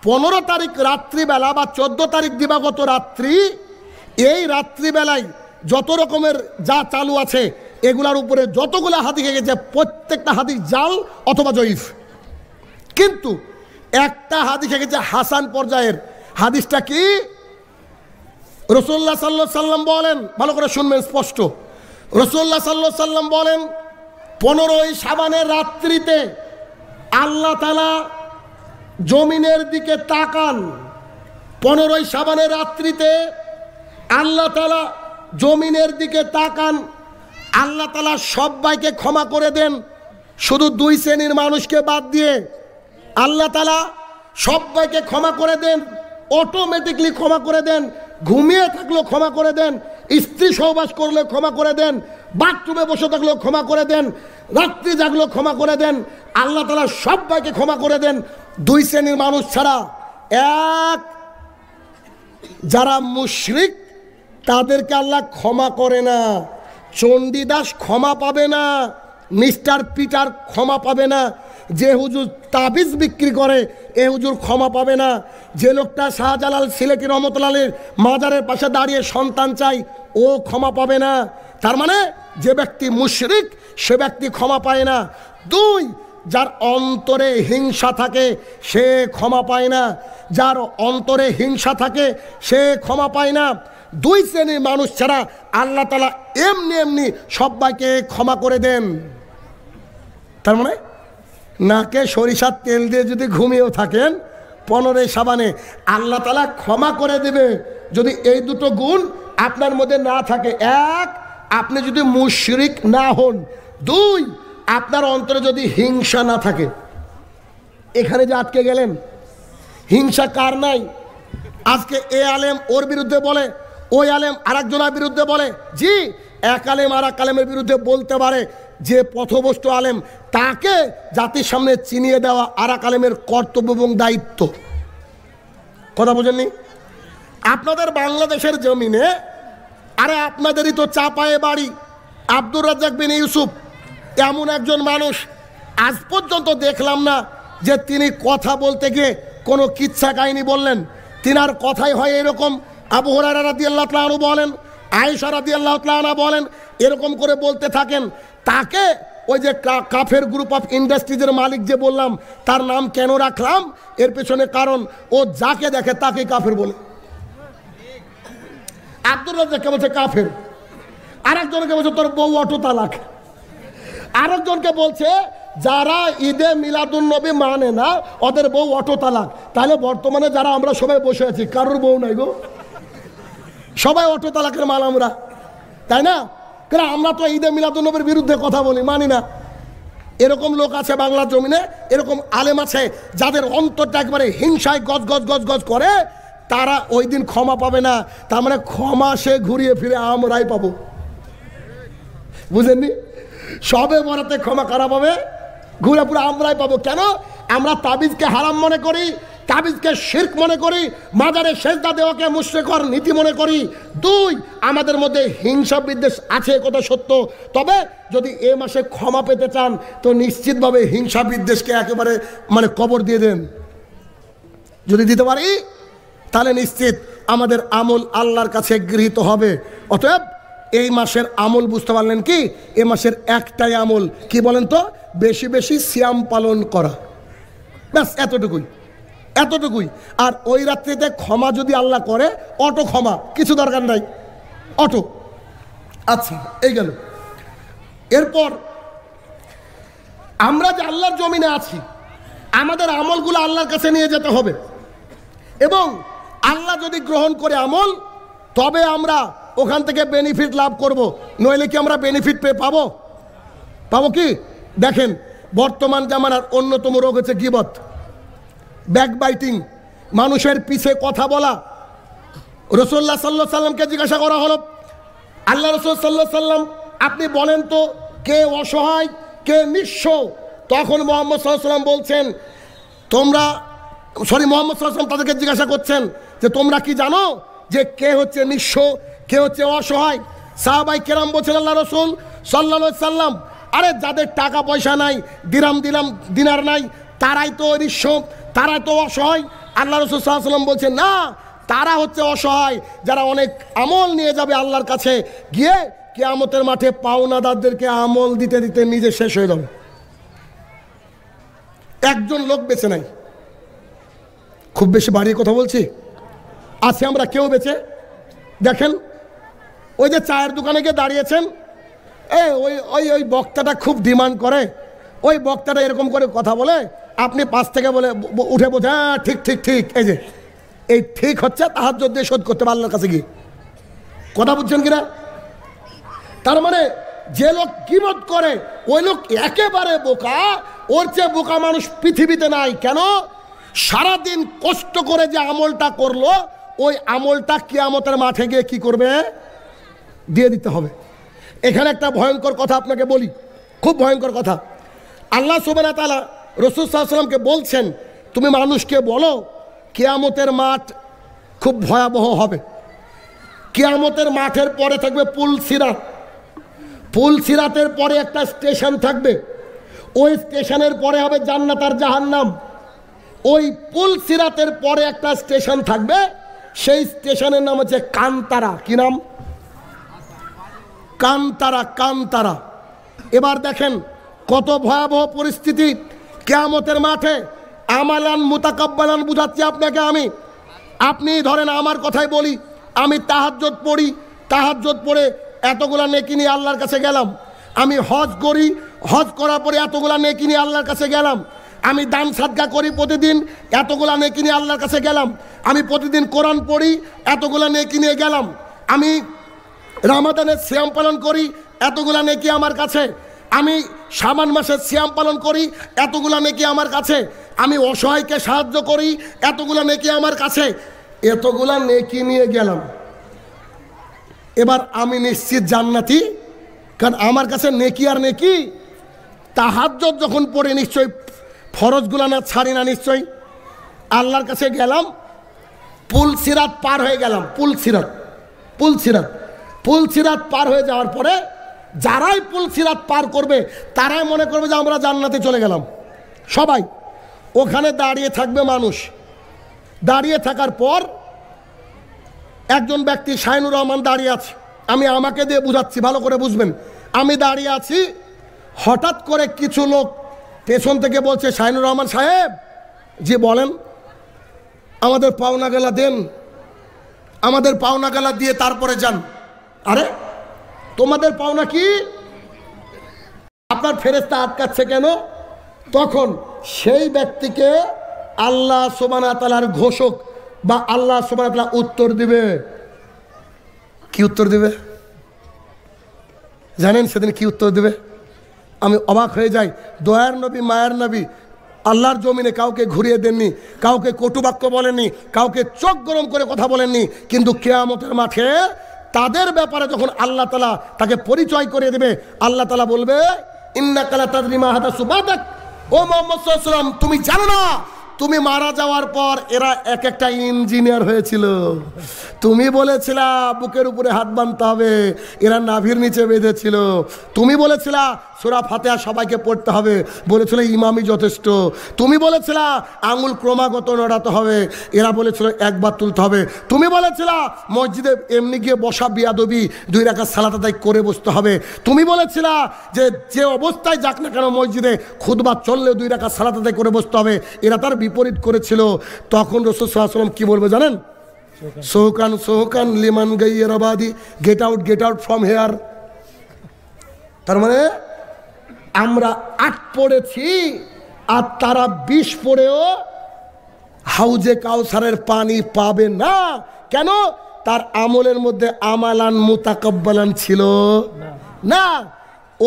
15 তারিখ রাত্রিবেলা বা 14 তারিখ দিবাগত রাত্রি, এই রাত্রিবেলায় যত রকমের যা চালু আছে এগুলার উপরে যতগুলো হাদিস গেছে প্রত্যেকটা হাদিস জাল অথবা জয়ীফ। কিন্তু একটা হাদিস গেছে হাসান পর্যায়ের। হাদিসটা কি? রাসূলুল্লাহ সাল্লাল্লাহু আলাইহি ওয়াসাল্লাম বলেন, ভালো করে শুনবেন স্পষ্ট, রাসূলুল্লাহ সাল্লাল্লাহু আলাইহি ওয়াসাল্লাম বলেন, 15ই শাবানের রাত্রিতে আল্লাহ তাআলা জমিনের দিকে তাকান। 15ই শাবানের রাত্রিতে আল্লাহ তাআলা জমিনের দিকে তাকান। আল্লাহ তাআলা সবাইকে ক্ষমা করে দেন, শুধু 2 শ্রেণীর মানুষকে বাদ দিয়ে। আল্লাহ তাআলা সবাইকে ক্ষমা করে দেন, অটোমেটিকলি ক্ষমা করে দেন। ঘুমিয়ে থাকলেও ক্ষমা করে দেন, স্ত্রী সহবাস করলে ক্ষমা করে দেন, বাথরুমে বসে থাকলেও ক্ষমা করে দেন, রাত্রি জাগলেও ক্ষমা করে দেন। আল্লাহ তাআলা সবাইকে ক্ষমা করে দেন, 2 শ্রেণীর মানুষ ছাড়া। 1, যারা মুশরিক তাদেরকে আল্লাহ ক্ষমা করে না। চণ্ডীদাস ক্ষমা পাবে না, মিস্টার পিটার ক্ষমা পাবে না, যে হুজুর তাবিজ বিক্রি করে এ হুজুর ক্ষমা পাবে না, যে লোকটা শাহজালাল সিলেটি রহমতুল্লাহ আলাইহির মাজারের পাশে দাঁড়িয়ে সন্তান চাই ও ক্ষমা পাবে না। তার মানে যে ব্যক্তি মুশরিক সে ব্যক্তি ক্ষমা পায় না। 2, যার অন্তরে হিংসা থাকে সে ক্ষমা পায় না, যার অন্তরে হিংসা থাকে সে ক্ষমা পায় না। 2 শ্রেণীর মানুষ ছাড়া আল্লাহ তাআলা এমনি এমনি সবাইকে ক্ষমা করে দেন। তার মানে নাকে সরিষার তেল দিয়ে যদি ঘুমিয়েও থাকেন 15ই শাবানে আল্লাহ তাআলা ক্ষমা করে দেবে, যদি এই 2টো গুণ আপনার মধ্যে না থাকে। 1, আপনি যদি মুশরিক না হন। 2, আপনার অন্তরে যদি হিংসা না থাকে। এখানে যে আটকে গেলেন, হিংসা কার নাই? আজকে এ আলেম ওর বিরুদ্ধে বলে, ওই আলেম আরেকজনের বিরুদ্ধে বলে। জি, এক আলেম আর এক আলেমের বিরুদ্ধে বলতে পারে, যে পথভ্রষ্ট আলেম তাকে জাতির সামনে চিনিয়ে দেওয়া আর এক আলেমের কর্তব্য এবং দায়িত্ব। কথা বোঝেননি? আপনাদের বাংলাদেশের জমিনে, আরে আপনাদেরই তো চাপায়ে বাড়ি, আব্দুর রাজ্জাক বিন ইউসুফ এমন একজন মানুষ, আজ পর্যন্ত দেখলাম না যে তিনি কথা বলতে গিয়ে কোনো কিচ্ছা কাহিনী বললেন। তিনার কথাই হয় এরকম, আবু হুরায়রা রাদিয়াল্লাহু তাআলা আনহু বলেন, আয়েশা রাদিয়াল্লাহু তাআলা আনহা বলেন, এরকম করে বলতে থাকেন। তাকে ওই যে কাফের গ্রুপ অফ ইন্ডাস্ট্রিজের মালিক যে বললাম, তার নাম কেন রাখলাম এর পেছনে কারণ, ও যাকে দেখে তাকে কাফের বলে। আব্দুর রাজ্জাককে বলছে কাফের, আরেকজনকে বলছে তোর বউ অটো তালাক, আরেকজনকে বলছে যারা ঈদে মিলাদুন নবী মানে না ওদের বউ অটো তালাক। তাহলে বর্তমানে যারা আমরা সবাই বসে আছি কারোর বউ নাই গো, সবাই অটো তালাকের মাল আমরা, তাই না? কারণ আমরা তো ঈদে মিলাদুন নবীর বিরুদ্ধে কথা বলি, মানি না। এরকম লোক আছে বাংলার জমিনে, এরকম আলেম আছে যাদের অন্তরটা একবারে হিংসায় গজ গজ গজ গজ করে, তারা ওই দিন ক্ষমা পাবে না। তার মানে ক্ষমা সে ঘুরিয়ে ফিরে আমরাই পাবো, বুঝেননি? সবে বরাতে ক্ষমা কারা পাবে? ঘুরে পুরো আমরাই পাবো। কেন? আমরা তাবিজকে হারাম মনে করি, তাবিজকে শিরক মনে করি, মাজারে সেজদা দেওয়াকে মুশরিকর নীতি মনে করি। দুই, আমাদের মধ্যে হিংসা বিদ্বেষ আছে, কথা সত্য। তবে যদি এ মাসে ক্ষমা পেতে চান তো নিশ্চিতভাবে হিংসা বিদ্বেষকে একেবারে মানে কবর দিয়ে দেন। যদি দিতে পারি তাহলে নিশ্চিত আমাদের আমল আল্লাহর কাছে গৃহীত হবে। অতএব এই মাসের আমল বুঝতে পারলেন কি? এ মাসের একটাই আমল কি বলেন তো? বেশি বেশি সিয়াম পালন করা, ব্যাস এতটুকুই, এতটুকুই। আর ওই রাত্রিতে ক্ষমা যদি আল্লাহ করে, অটো ক্ষমা, কিছু দরকার নাই, অটো। আচ্ছা, এই গেল। এরপর আমরা যে আল্লাহর জমিনে আছি, আমাদের আমলগুলো আল্লাহর কাছে নিয়ে যেতে হবে, এবং আল্লাহ যদি গ্রহণ করে আমল, তবে আমরা ওখান থেকে বেনিফিট লাভ করব। নইলে কি আমরা বেনিফিট পাবো? পাবো কি? দেখেন, বর্তমান জামানার অন্যতম রোগ হচ্ছে গীবত, ব্যাকবাইটিং, মানুষের পিছে কথা বলা। রাসূলুল্লাহ সাল্লাল্লাহু আলাইহি সাল্লামকে জিজ্ঞাসা করা হলো, আল্লাহ রাসূল সাল্লাল্লাহু আলাইহি সাল্লাম আপনি বলেন তো কে অসহায়, কে নিঃস্ব? তখন মুহাম্মদ সাল্লাল্লাহু আলাইহি সাল্লাম বলছেন, মুহাম্মদ সাল্লাল্লাহু আলাইহি সাল্লাম তাদেরকে জিজ্ঞাসা করছেন যে তোমরা কি জানো যে কে হচ্ছে নিঃস্ব, কে হচ্ছে অসহায়? সাহাবায়ে কেরাম বলছেন, আল্লাহ রাসূল সাল্লাল্লাহু আলাইহি সাল্লাম, আরে যাদের টাকা পয়সা নাই, দিনার নাই, তারাই তো নিঃস্ব, তারাই তো অসহায়। আল্লাহ রাসূল সাল্লাল্লাহু আলাইহি সাল্লাম বলছেন, না, তারা হচ্ছে অসহায় যারা অনেক আমল নিয়ে যাবে আল্লাহর কাছে, গিয়ে কিয়ামতের মাঠে পাওনাদারদেরকে আমল দিতে দিতে নিজে শেষ হয়ে যাবে। একজন লোক বেঁচে নাই, খুব বেশি বাড়িয়ে কথা বলছি, আছে আমরা কেউ বেঁচে? দেখেন, ওই যে চায়ের দোকানে গিয়ে দাঁড়িয়েছেন, ওই বক্তাটা খুব ডিমান্ড করে, ওই বক্তাটা এরকম করে কথা বলে, আপনি পাশ থেকে বলে উঠে বোঝা, হ্যাঁ ঠিক ঠিক ঠিক, এই যে এই ঠিক হচ্ছে তাহাজ্জুদ দিয়ে শোধ করতে পারবে আল্লাহর কাছে গিয়ে। কথা বুঝছেন কিনা? তার মানে যে লোক গীবত করে ওই লোক একেবারে বোকা, ওর চেয়ে বোকা মানুষ পৃথিবীতে নাই। কেন? সারাদিন কষ্ট করে যে আমলটা করলো, ওই আমলটা কিয়ামতের মাঠে গিয়ে কি করবে? দিয়ে দিতে হবে। এখানে একটা ভয়ঙ্কর কথা আপনাকে বলি, খুব ভয়ঙ্কর কথা। আল্লাহ সুবহানাহু ওয়া তাআলা রাসূল সাল্লাল্লাহু আলাইহি ওয়াসাল্লামকে বলছেন, তুমি মানুষকে বলো কিয়ামতের মাঠ খুব ভয়াবহ হবে। কিয়ামতের মাঠের পরে থাকবে পুলসিরাত, পুলসিরাতের পরে একটা স্টেশন থাকবে, ওই স্টেশনের পরে হবে জান্নাত আর জাহান্নাম। ওই পুলসিরাতের পরে একটা স্টেশন থাকবে, সেই স্টেশনের নাম হচ্ছে কান্তারা। কি নাম? কান্তারা, কান্তারা। এবার দেখেন কত ভয়াবহ পরিস্থিতি কিয়ামতের মাঠে। আমালান মুতাকাব্বালান বুঝাচ্ছি আপনাকে আমি। আপনি ধরেন আমার কথাই বলি, আমি তাহাজ্জুদ পড়ি, তাহাজ্জুদ পড়ে এতগুলা নেকি নিয়ে আল্লাহর কাছে গেলাম। আমি হজ করি, হজ করার পরে এতগুলা নেকি নিয়ে আল্লাহর কাছে গেলাম। আমি দান সাদকা করি প্রতিদিন, এতগুলা নেকি নিয়ে আল্লাহর কাছে গেলাম। আমি প্রতিদিন কোরআন পড়ি, এতগুলা নেকি নিয়ে গেলাম। আমি রমাদানের সিয়াম পালন করি, এতগুলা নেকি আমার কাছে। আমি শাবান মাসের সিয়াম পালন করি, এতগুলা নেকি আমার কাছে। আমি অসহায়কে সাহায্য করি, এতগুলা নেকি আমার কাছে। এতগুলা নেকি নিয়ে গেলাম, এবার আমি নিশ্চিত জান্নাতি, কারণ আমার কাছে নেকি আর নেকি। তাহাজ্জুদ যখন পড়ে নিশ্চয়ই ফরজগুলা না ছাড়ি না, নিশ্চয়ই আল্লাহর কাছে গেলাম, পুলসিরাত পার হয়ে গেলাম। পুলসিরাত পার হয়ে যাওয়ার পরে যারাই পুলসিরাত পার করবে তারাই মনে করবে যে আমরা জান্নাতে চলে গেলাম। সবাই ওখানে দাঁড়িয়ে থাকবে মানুষ। দাঁড়িয়ে থাকার পর একজন ব্যক্তি শাহিনুর রহমান দাঁড়িয়ে আছে, আমি আমাকে দিয়ে বুঝাচ্ছি, ভালো করে বুঝবেন। আমি দাঁড়িয়ে আছি, হঠাৎ করে কিছু লোক পেছন থেকে বলছে, শাহিনুর রহমান সাহেব, জি বলেন, আমাদের পাওনা গেলা দেন, আমাদের পাওনা গেলা দিয়ে তারপরে যান। আরে তোমাদের পাওনা কি? আপনার ফেরেশতা আটকাচ্ছে কেন? তখন সেই ব্যক্তিকে আল্লাহ সুবহানাহু ওয়া তাআলার ঘোষক বা আল্লাহ সুবহানাহু ওয়া তাআলা উত্তর দিবে। কি উত্তর দিবে জানেন? সেদিন কি উত্তর দিবে? আমি অবাক হয়ে যাই। দয়ার নবী, মায়ার নবী আল্লাহর জমিনে কাউকে ঘুরিয়ে দেননি, কাউকে কটুবাক্য বলেননি, কাউকে চোখ গরম করে কথা বলেননি, কিন্তু কিয়ামতের মাঠে তাদের ব্যাপারে যখন আল্লাহ তাআলা তাকে পরিচয় করে দেবে, আল্লাহ তাআলা বলবে ইন্নাকা লা তাদরি মা হাদাসু বাদাক, ও মুহাম্মদ সাল্লাল্লাহু আলাইহি ওয়াসাল্লাম তুমি জানো না তুমি মারা যাওয়ার পর এরা এক একটা ইঞ্জিনিয়ার হয়েছিল। তুমি বলেছিলা বুকের উপরে হাত বাঁধতে হবে, এরা নাভির নিচে বেঁধেছিল। তুমি বলেছিলা সূরা ফাতিহা সবাইকে পড়তে হবে, বলেছিল ইমামই যথেষ্ট। তুমি বলেছিলা আঙুল ক্রমাগত নড়াতে হবে, এরা বলেছিল একবার তুলতে হবে। তুমি বলেছিলা মসজিদে এমনি গিয়ে বসা বিয়াদবি, 2 রাকাত সালাত আদায় করে বসতে হবে। তুমি বলেছিলা যে অবস্থায় যাক না কেন মসজিদে খুতবা চললেও 2 রাকাত সালাত আদায় করে বসতে হবে। এরা তার বিপরীত করেছিল। তখন রাসূল সাল্লাল্লাহু আলাইহি ওয়াসাল্লাম কি বলবে জানেন? সোহকান সোহকান লিমান গাইয়ের আবাদি, গেট আউট ফ্রম হেয়ার। তার মানে আমরা 8 পড়েছি আর তারা 20 পড়েও হাউজে কাউসারের পানি পাবে না। কেন? তার আমলের মধ্যে আমালান মুতাকাব্বালান ছিল না।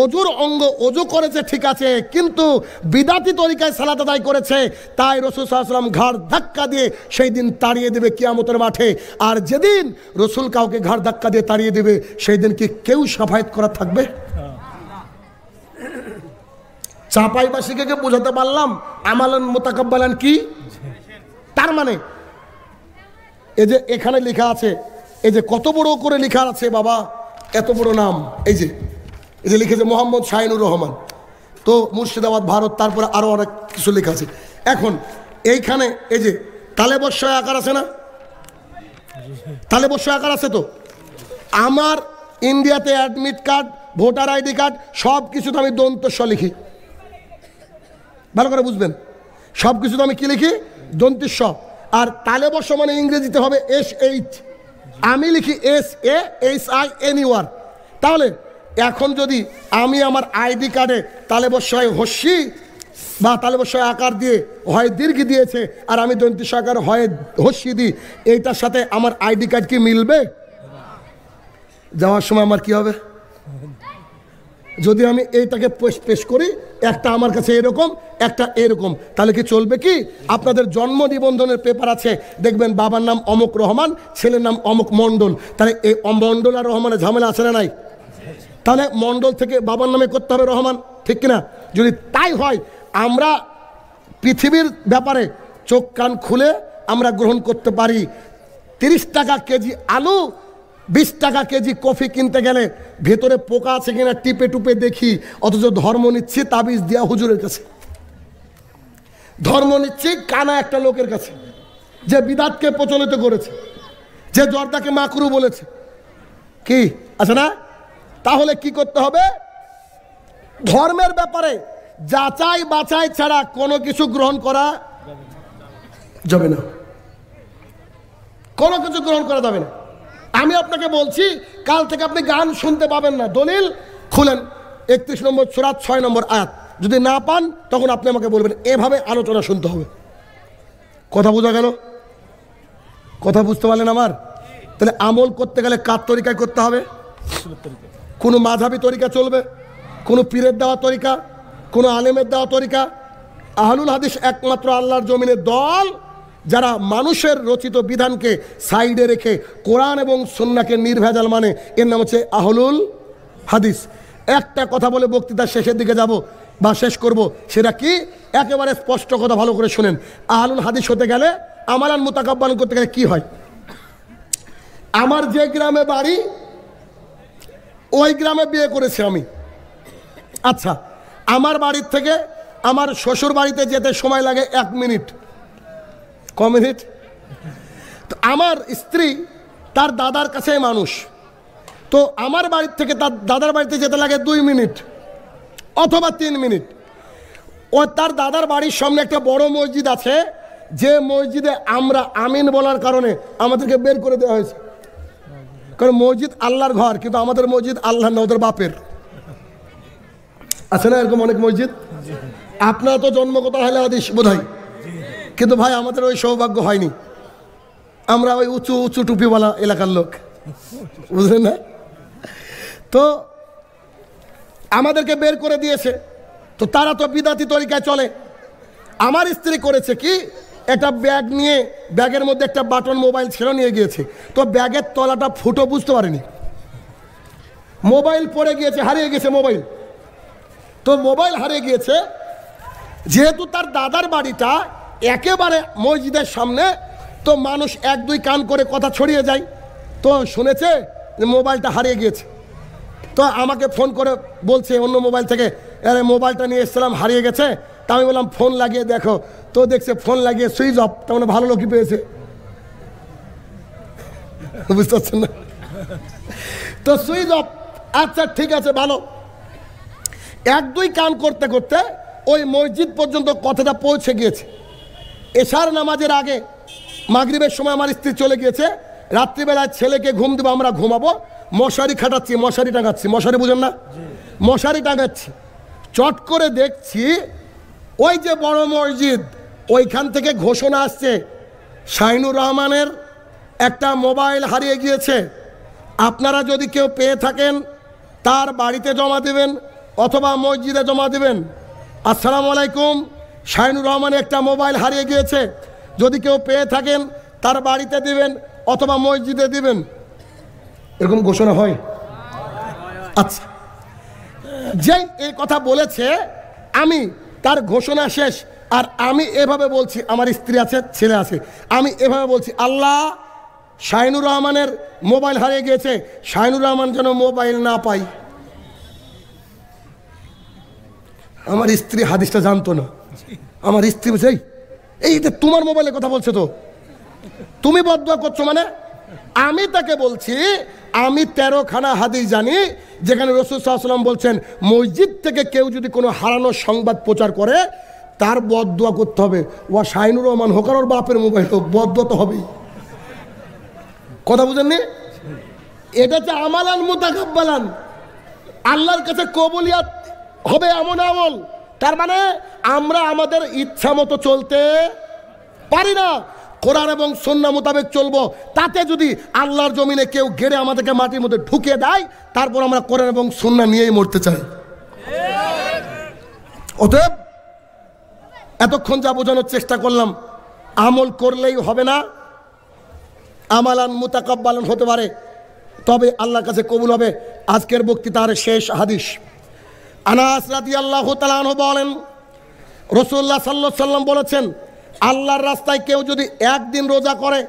অজুর অঙ্গ অজু করেছে ঠিক আছে, কিন্তু বিদাতি তরিকায় সালাত আদায় করেছে, তাই রাসূল সাল্লাল্লাহু আলাইহি ওয়াসাল্লাম ঘাড় ধাক্কা দিয়ে সেই দিন তাড়িয়ে দেবে কিয়ামতের মাঠে। আর যেদিন রাসূল কাউকে ঘাড় ধাক্কা দিয়ে তাড়িয়ে দেবে, সেই দিন কি কেউ শাফায়াত করা থাকবে? চাপাইবাসীকে বোঝাতে পারলাম আমালান মুতাকাব্বালান কি? তার মানে এই যে এখানে লেখা আছে, এই যে কত বড় করে লেখা আছে বাবা, এত বড় নাম, এই যে লিখেছে মোহাম্মদ শাহিনুর রহমান, তো মুর্শিদাবাদ ভারত, তারপরে আরও অনেক কিছু লেখা আছে। এখন এইখানে এই যে তালেবস্বয় আকার আছে না, তালেবস্বয় আকার আছে। তো আমার ইন্ডিয়াতে admit card, voter ID card সব কিছুতে আমি দন্তস্ব লিখি, ভালো করে বুঝবেন। সব কিছুতে আমি কি লিখি? দন্তেস্ব। আর তালেবস্য মানে ইংরেজিতে হবে SH, আমি লিখি SAHINUR। তাহলে এখন যদি আমি আমার আইডি কার্ডে তালেবস্যয় হস্যি বা তালেবস্যয় আকার দিয়ে হয় দীর্ঘ দিয়েছে, আর আমি দন্তেস্ব আকার হয় হস্যি দিই, এইটার সাথে আমার আইডি কার্ড কি মিলবে? যাওয়ার সময় আমার কি হবে? যদি আমি এইটাকে পেশ করি, একটা আমার কাছে এরকম, একটা এরকম, তাহলে কি চলবে? কি আপনাদের জন্ম নিবন্ধনের পেপার আছে, দেখবেন বাবার নাম অমুক রহমান, ছেলের নাম অমুক মণ্ডল, তাহলে এই মণ্ডল আর রহমানের ঝামেলা আছে না নাই? তাহলে মণ্ডল থেকে বাবার নামে করতে হবে রহমান, ঠিক কিনা? যদি তাই হয়, আমরা পৃথিবীর ব্যাপারে চোখ কান খুলে আমরা গ্রহণ করতে পারি। 30 টাকা কেজি আলু, 20 টাকা কেজি কফি কিনতে গেলে ভেতরে পোকা আছে কিনা টিপে টুপে দেখি, অথচ ধর্ম নিচ্ছি তাবিজ দিয়া হুজুরের কাছে, ধর্ম নিচ্ছি কানা একটা লোকের কাছে, যে বিদাতকে প্রচলিত করেছে, যে জর্দাকে মাকরু বলেছে, কি আছে না? তাহলে কি করতে হবে? ধর্মের ব্যাপারে যাচাই বাছাই ছাড়া কোনো কিছু গ্রহণ করা যাবে না, কোনো কিছু গ্রহণ করা যাবে না। আমি আপনাকে বলছি, কাল থেকে আপনি গান শুনতে পাবেন না। দলিল খুলেন 31 নম্বর সূরা 6 নম্বর আয়াত, যদি না পান তখন আপনি আমাকে বলবেন। এভাবে আলোচনা শুনতে হবে। কথা বোঝা গেল? কথা বুঝতে পারলেন আমার? তাহলে আমল করতে গেলে কার তরিকায় করতে হবে? কোনো মাঝহাবি তরিকা চলবে? কোনো পীরের দেওয়া তরিকা? কোনো আলেমের দেওয়া তরিকা? আহলুল হাদিস একমাত্র আল্লাহর জমিনের দল যারা মানুষের রচিত বিধানকে সাইডে রেখে কোরআন এবং সুন্নাহকে নির্ভেজাল মানে, এর নাম হচ্ছে আহলুল হাদিস। একটা কথা বলে বক্তৃতার শেষের দিকে যাব বা শেষ করব, সেটা কি? একেবারে স্পষ্ট কথা, ভালো করে শুনেন। আহলুল হাদিস হতে গেলে, আমালান মুতাকাব্বালান করতে গেলে কি হয়? আমার যে গ্রামে বাড়ি, ওই গ্রামে বিয়ে করেছি আমি। আচ্ছা, আমার বাড়ির থেকে আমার শ্বশুর বাড়িতে যেতে সময় লাগে 1 মিনিট। ক মিনিট? তো আমার স্ত্রী তার দাদার কাছে মানুষ, তো আমার বাড়ির থেকে তার দাদার বাড়িতে যেতে লাগে 2 মিনিট অথবা 3 মিনিট। ও তার দাদার বাড়ির সামনে একটা বড় মসজিদ আছে, যে মসজিদে আমরা আমিন বলার কারণে আমাদেরকে বের করে দেওয়া হয়েছে। কারণ মসজিদ আল্লাহর ঘর, কিন্তু আমাদের মসজিদ আল্লাহ না, ওদের বাপের। আছে না এরকম অনেক মসজিদ? আপনার তো জন্মগত আহলে হাদিস বোধহয়, কিন্তু ভাই আমাদের ওই সৌভাগ্য হয়নি। আমরা ওই উঁচু উঁচু টুপিওয়ালা এলাকার লোক, বুঝলেন না? তো আমাদেরকে বের করে দিয়েছে। তো তারা তো বিদাতি তরিকায় চলে। আমার স্ত্রী করেছে কি, একটা ব্যাগ নিয়ে ব্যাগের মধ্যে একটা বাটন মোবাইল ছিল, নিয়ে গিয়েছে। তো ব্যাগের তলাটা ফুটো, বুঝতে পারেনি, মোবাইল পড়ে গিয়েছে, হারিয়ে গেছে মোবাইল। তো মোবাইল হারিয়ে গিয়েছে, যেহেতু তার দাদার বাড়িটা একেবারে মসজিদের সামনে, তো মানুষ এক দুই কান করে কথা ছড়িয়ে যায়। তো শুনেছে যে মোবাইলটা হারিয়ে গিয়েছে। তো আমাকে ফোন করে বলছে অন্য মোবাইল থেকে, আরে মোবাইলটা নিয়ে এসেছিলাম, হারিয়ে গেছে। তা আমি বললাম ফোন লাগিয়ে দেখো। তো দেখছে ফোন লাগিয়ে সুইচ অফ। তার মানে ভালো লোকই পেয়েছে, বুঝতে পারছেন না? তো সুইচ অফ, আচ্ছা ঠিক আছে ভালো। এক দুই কান করতে করতে ওই মসজিদ পর্যন্ত কথাটা পৌঁছে গিয়েছে। এশার নামাজের আগে মাগরিবের সময় আমার স্ত্রী চলে গিয়েছে। রাত্রিবেলায় ছেলেকে ঘুম দেবো, আমরা ঘুমাবো, মশারি খাটাচ্ছি, মশারি টাঙাচ্ছি, মশারি বুঝেন না, মশারি টাঙাচ্ছি। চট করে দেখছি ওই যে বড় মসজিদ, ওইখান থেকে ঘোষণা আসছে শাইনুর রহমানের একটা মোবাইল হারিয়ে গিয়েছে, আপনারা যদি কেউ পেয়ে থাকেন তার বাড়িতে জমা দেবেন অথবা মসজিদে জমা দেবেন। আসসালামু আলাইকুম, শাইনুর রহমানের একটা মোবাইল হারিয়ে গিয়েছে, যদি কেউ পেয়ে থাকেন তার বাড়িতে দিবেন অথবা মসজিদে দিবেন। এরকম ঘোষণা হয়? আচ্ছা, যেই এই কথা বলেছে আমি, তার ঘোষণা শেষ, আর আমি এভাবে বলছি, আমার স্ত্রী আছে, ছেলে আছে, আমি এভাবে বলছি, আল্লাহ শাইনুর রহমানের মোবাইল হারিয়ে গিয়েছে, শাইনুর রহমান যেন মোবাইল না পাই। আমার স্ত্রী হাদিসটা জানতো না। আমার স্ত্রী বলছে, এই যে তোমার মোবাইলের কথা বলছে, তো তুমি বদদুয়া করছো মানে? আমি তাকে বলছি আমি 13খানা হাদিস জানি যেখানে রাসূল সাল্লাল্লাহু আলাইহি ওয়াসাল্লাম বলছেন মসজিদ থেকে কেউ যদি কোনো হারানোর সংবাদ প্রচার করে তার বদদুয়া করতে হবে। ওয়া শাইনুর রহমান হোক আর ওর বাপের মোবাইল হোক, বদদুয়া তো হবেই। কথা বুঝেননি? এটা হচ্ছে আমালান মুতাকাব্বালান, আল্লাহর কাছে কবুলিয়াত হবে এমন আমল। তার মানে আমরা আমাদের ইচ্ছা মতো চলতে পারি না, কোরআন এবং সুন্নাহ মোতাবেক চলবো। তাতে যদি আল্লাহর জমিনে কেউ গেড়ে আমাদেরকে মাটির মধ্যে ঢুকে দেয়, তারপর আমরা কোরআন এবং সুন্নাহ নিয়েই মরতে চাই। অতএব এতক্ষণ যা বোঝানোর চেষ্টা করলাম, আমল করলেই হবে না, আমালান মুতাকাব্বালান হতে পারে, তবে আল্লাহর কাছে কবুল হবে। আজকের বক্তৃতার শেষ হাদিস, আনাস রাদিয়াল্লাহু তাআলা আনহু বলেন, রাসূলুল্লাহ সাল্লাল্লাহু আলাইহি ওয়াসাল্লাম বলেছেন, আল্লাহর রাস্তায় কেউ যদি একদিন রোজা করে,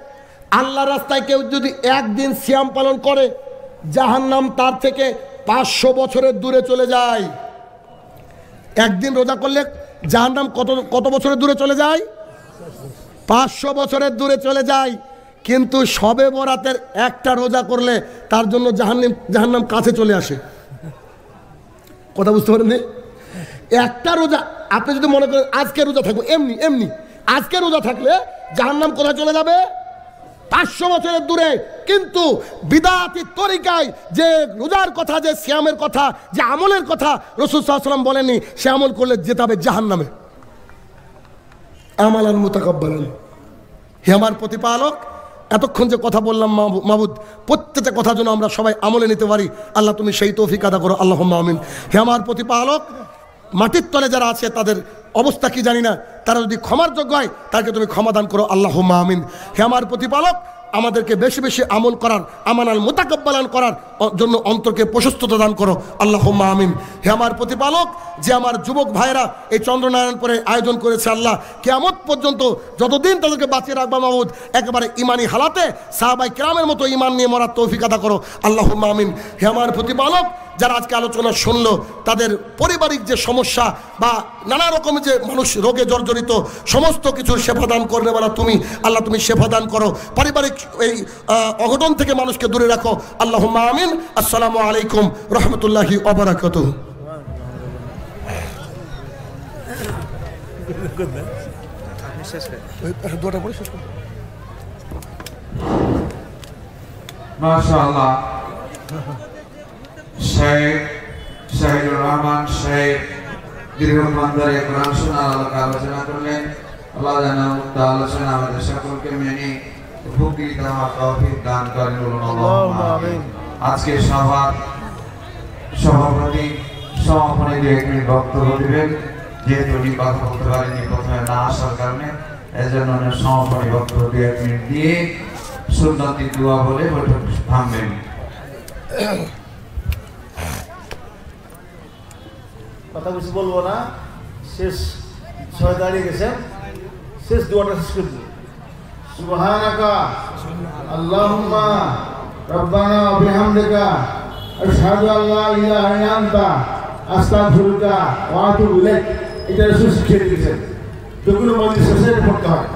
আল্লাহর রাস্তায় কেউ যদি একদিন সিয়াম পালন করে, জাহান্নাম তার থেকে 500 বছরের দূরে চলে যায়। একদিন রোজা করলে জাহান্নাম কত বছরের দূরে চলে যায়? 500 বছরের দূরে চলে যায়। কিন্তু শবে বরাতের একটা রোজা করলে তার জন্য জাহান্নাম কাছে চলে আসে। কথা বুঝতে পারেননি? একটা রোজা আপনি যদি মনে করেন আজকে রোজা থাকবো, এমনি আজকে রোজা থাকলে জাহান্নাম কোথায় চলে যাবে? 500 বছরের দূরে। কিন্তু বিদআতি তরিকায় যে রোজার কথা, যে সিয়ামের কথা, যে আমলের কথা রাসূল সাল্লাল্লাহু আলাইহি ওয়াসাল্লাম বলেননি, সে আমল করলে যেতে হবে জাহান্নামে। আমালান মুতাকাব্বালান। হে আমার প্রতিপালক, এতক্ষণ যে কথা বললাম মাবুদ, প্রত্যেকটা কথার জন্য আমরা সবাই আমলে নিতে পারি। আল্লাহ তুমি সেই তৌফিক আদা করো, আল্লাহুম্মা আমিন। হে আমার প্রতিপালক, মাটির তলে যারা আছে তাদের অবস্থা কি জানি না, তারা যদি ক্ষমার যোগ্য হয় তাকে তুমি ক্ষমা দান করো, আল্লাহুম্মা আমিন। হে আমার প্রতিপালক, আমাদেরকে বেশি বেশি আমল করার, আমানাল মুতাকাব্বালান করার জন্য অন্তরকে প্রশস্ততা দান করো, আল্লাহুম্মা আমিন। হে আমার প্রতিপালক, যে আমার যুবক ভাইরা এই চন্দ্রনারায়ণপুরে আয়োজন করেছে, আল্লাহ কিয়ামত পর্যন্ত যতদিন তাদেরকে বাঁচিয়ে রাখবা মাবুদ, একেবারে ইমানি হালাতে সাহাবায়ে কেরামের মতো ইমান নিয়ে মরার তৌফিক আদা করো, আল্লাহুম্মা আমিন। হে আমার প্রতিপালক, যারা আজকে আলোচনা শুনলো তাদের পারিবারিক যে সমস্যা বা নানা রকমের যে মানুষ রোগে জর্জরিত, সমস্ত কিছুর শেফা দান করবে বলা তুমি, আল্লাহ তুমি শেফা দান করো, পারিবারিক এই অঘটন থেকে মানুষকে দূরে রাখো, আল্লাহুম্মা আমিন। আসসালামু আলাইকুম রহমতুল্লাহি ওয়া বারাকাতুহু। মাশাআল্লাহ, শেখ শাহিদুর রহমান শেখ দীর্ঘক্ষণ ধরে কোরআন শোনার আলোচনা করলেন। আল্লাহ যেন উক্ত আলোচনা আমাদের সকলকে মেনে উপকৃত হওয়ার তৌফিক দান করেন, বলুন আল্লাহুম্মা আমিন। আজকে সভার সভাপতি সমাপনী দিয়ে একটি বক্তব্য দিবেন। যেহেতু উনি কথা বলতে পারেনি প্রথমে না আসার কারণে, এজন্য সমাপনী বক্তব্য দিয়ে 1 মিনিট দিয়ে সুন্নতি দোয়া বলে বৈঠক থামবেন। কথা বেশি বলবো না, শেষ সময় দাঁড়িয়ে গেছেন, শেষ দোয়াটা শেষ করবো। সুবহানাকা আল্লাহুম্মা রব্বানা ওয়া বিহামদিকা আশহাদু আল্লা ইলাহা ইল্লা আনতা আস্তাগফিরুকা ওয়া আতুবু ইলাইক। এটা রাসূল শিখিয়ে দিয়েছেন, যেগুলো মজলিস শেষে পড়তে হয়।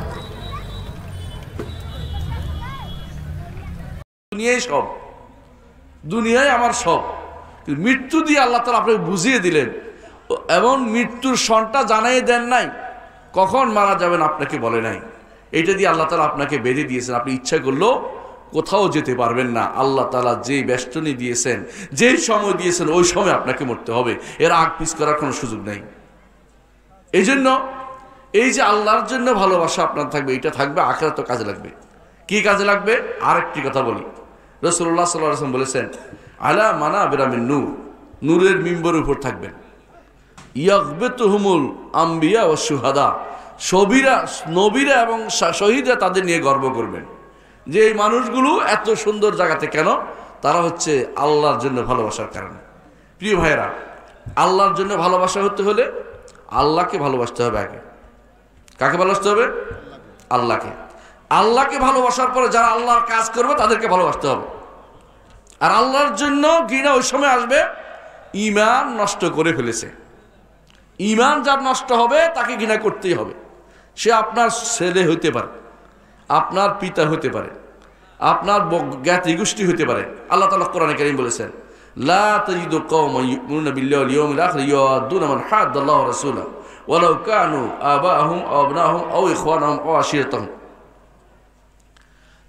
দুনিয়ায় সব, দুনিয়ায় আমার সব, মৃত্যু দিয়ে আল্লাহ তাআলা আপনাকে বুঝিয়ে দিলেন এবং মৃত্যুর সনটা জানাই দেন নাই, কখন মারা যাবেন আপনাকে বলে নাই। এইটা দিয়ে আল্লাহ তাআলা আপনাকে বেঁধে দিয়েছেন, আপনি ইচ্ছা করলেও কোথাও যেতে পারবেন না। আল্লাহ তাআলা যেই বেষ্টনী দিয়েছেন, যেই সময় দিয়েছেন, ওই সময় আপনাকে মরতে হবে, এর আগ পিছ করার কোনো সুযোগ নাই। এই জন্য এই যে আল্লাহর জন্য ভালোবাসা আপনার থাকবে, এটা থাকবে, আখিরাতেও কাজে লাগবে। কি কাজে লাগবে? আরেকটি কথা বলি, রাসূলুল্লাহ সাল্লাল্লাহু আলাইহি ওয়াসাল্লাম বলেছেন, আলা মানাবিরা মিন নূর, নূরের মিম্বরের উপর থাকবেন। ইয়াগবিতুহুমুল আম্বিয়া ওয়াশ শুহাদা, নবীরা এবং শহীদরা তাদের নিয়ে গর্ব করবেন যে এই মানুষগুলো এত সুন্দর জায়গাতে কেন? তারা হচ্ছে আল্লাহর জন্য ভালোবাসার কারণে। প্রিয় ভাইয়েরা, আল্লাহর জন্য ভালোবাসা হতে হলে আল্লাহকে ভালোবাসতে হবে আগে। কাকে ভালোবাসতে হবে? আল্লাহকে। আল্লাহকে ভালোবাসার পরে যারা আল্লাহর কাজ করবে তাদেরকে ভালোবাসতে হবে। আর আল্লাহর জন্য ঘৃণা ওই সময় আসবে ঈমান নষ্ট করে ফেলেছে। ঈমান যার নষ্ট হবে তাকে ঘৃণা করতেই হবে। সে আপনার ছেলে হতে পারে, আপনার পিতা হতে পারে, আপনার জ্ঞাতি গোষ্ঠী হতে পারে। আল্লাহ তাআলা কোরআনে কারীম বলেছেন, লা তাজিদু কওমান ইউমিনুনা বিল্লাহি ওয়াল ইয়াউমিল আখির ইয়াদুনা মান হাদ্দাল্লাহু ওয়া রাসূলাহু ওয়ালাউ কানু আবাহুম আও আবনাহুম আও ইখওয়ানাহুম আও আশিরাতাহুম।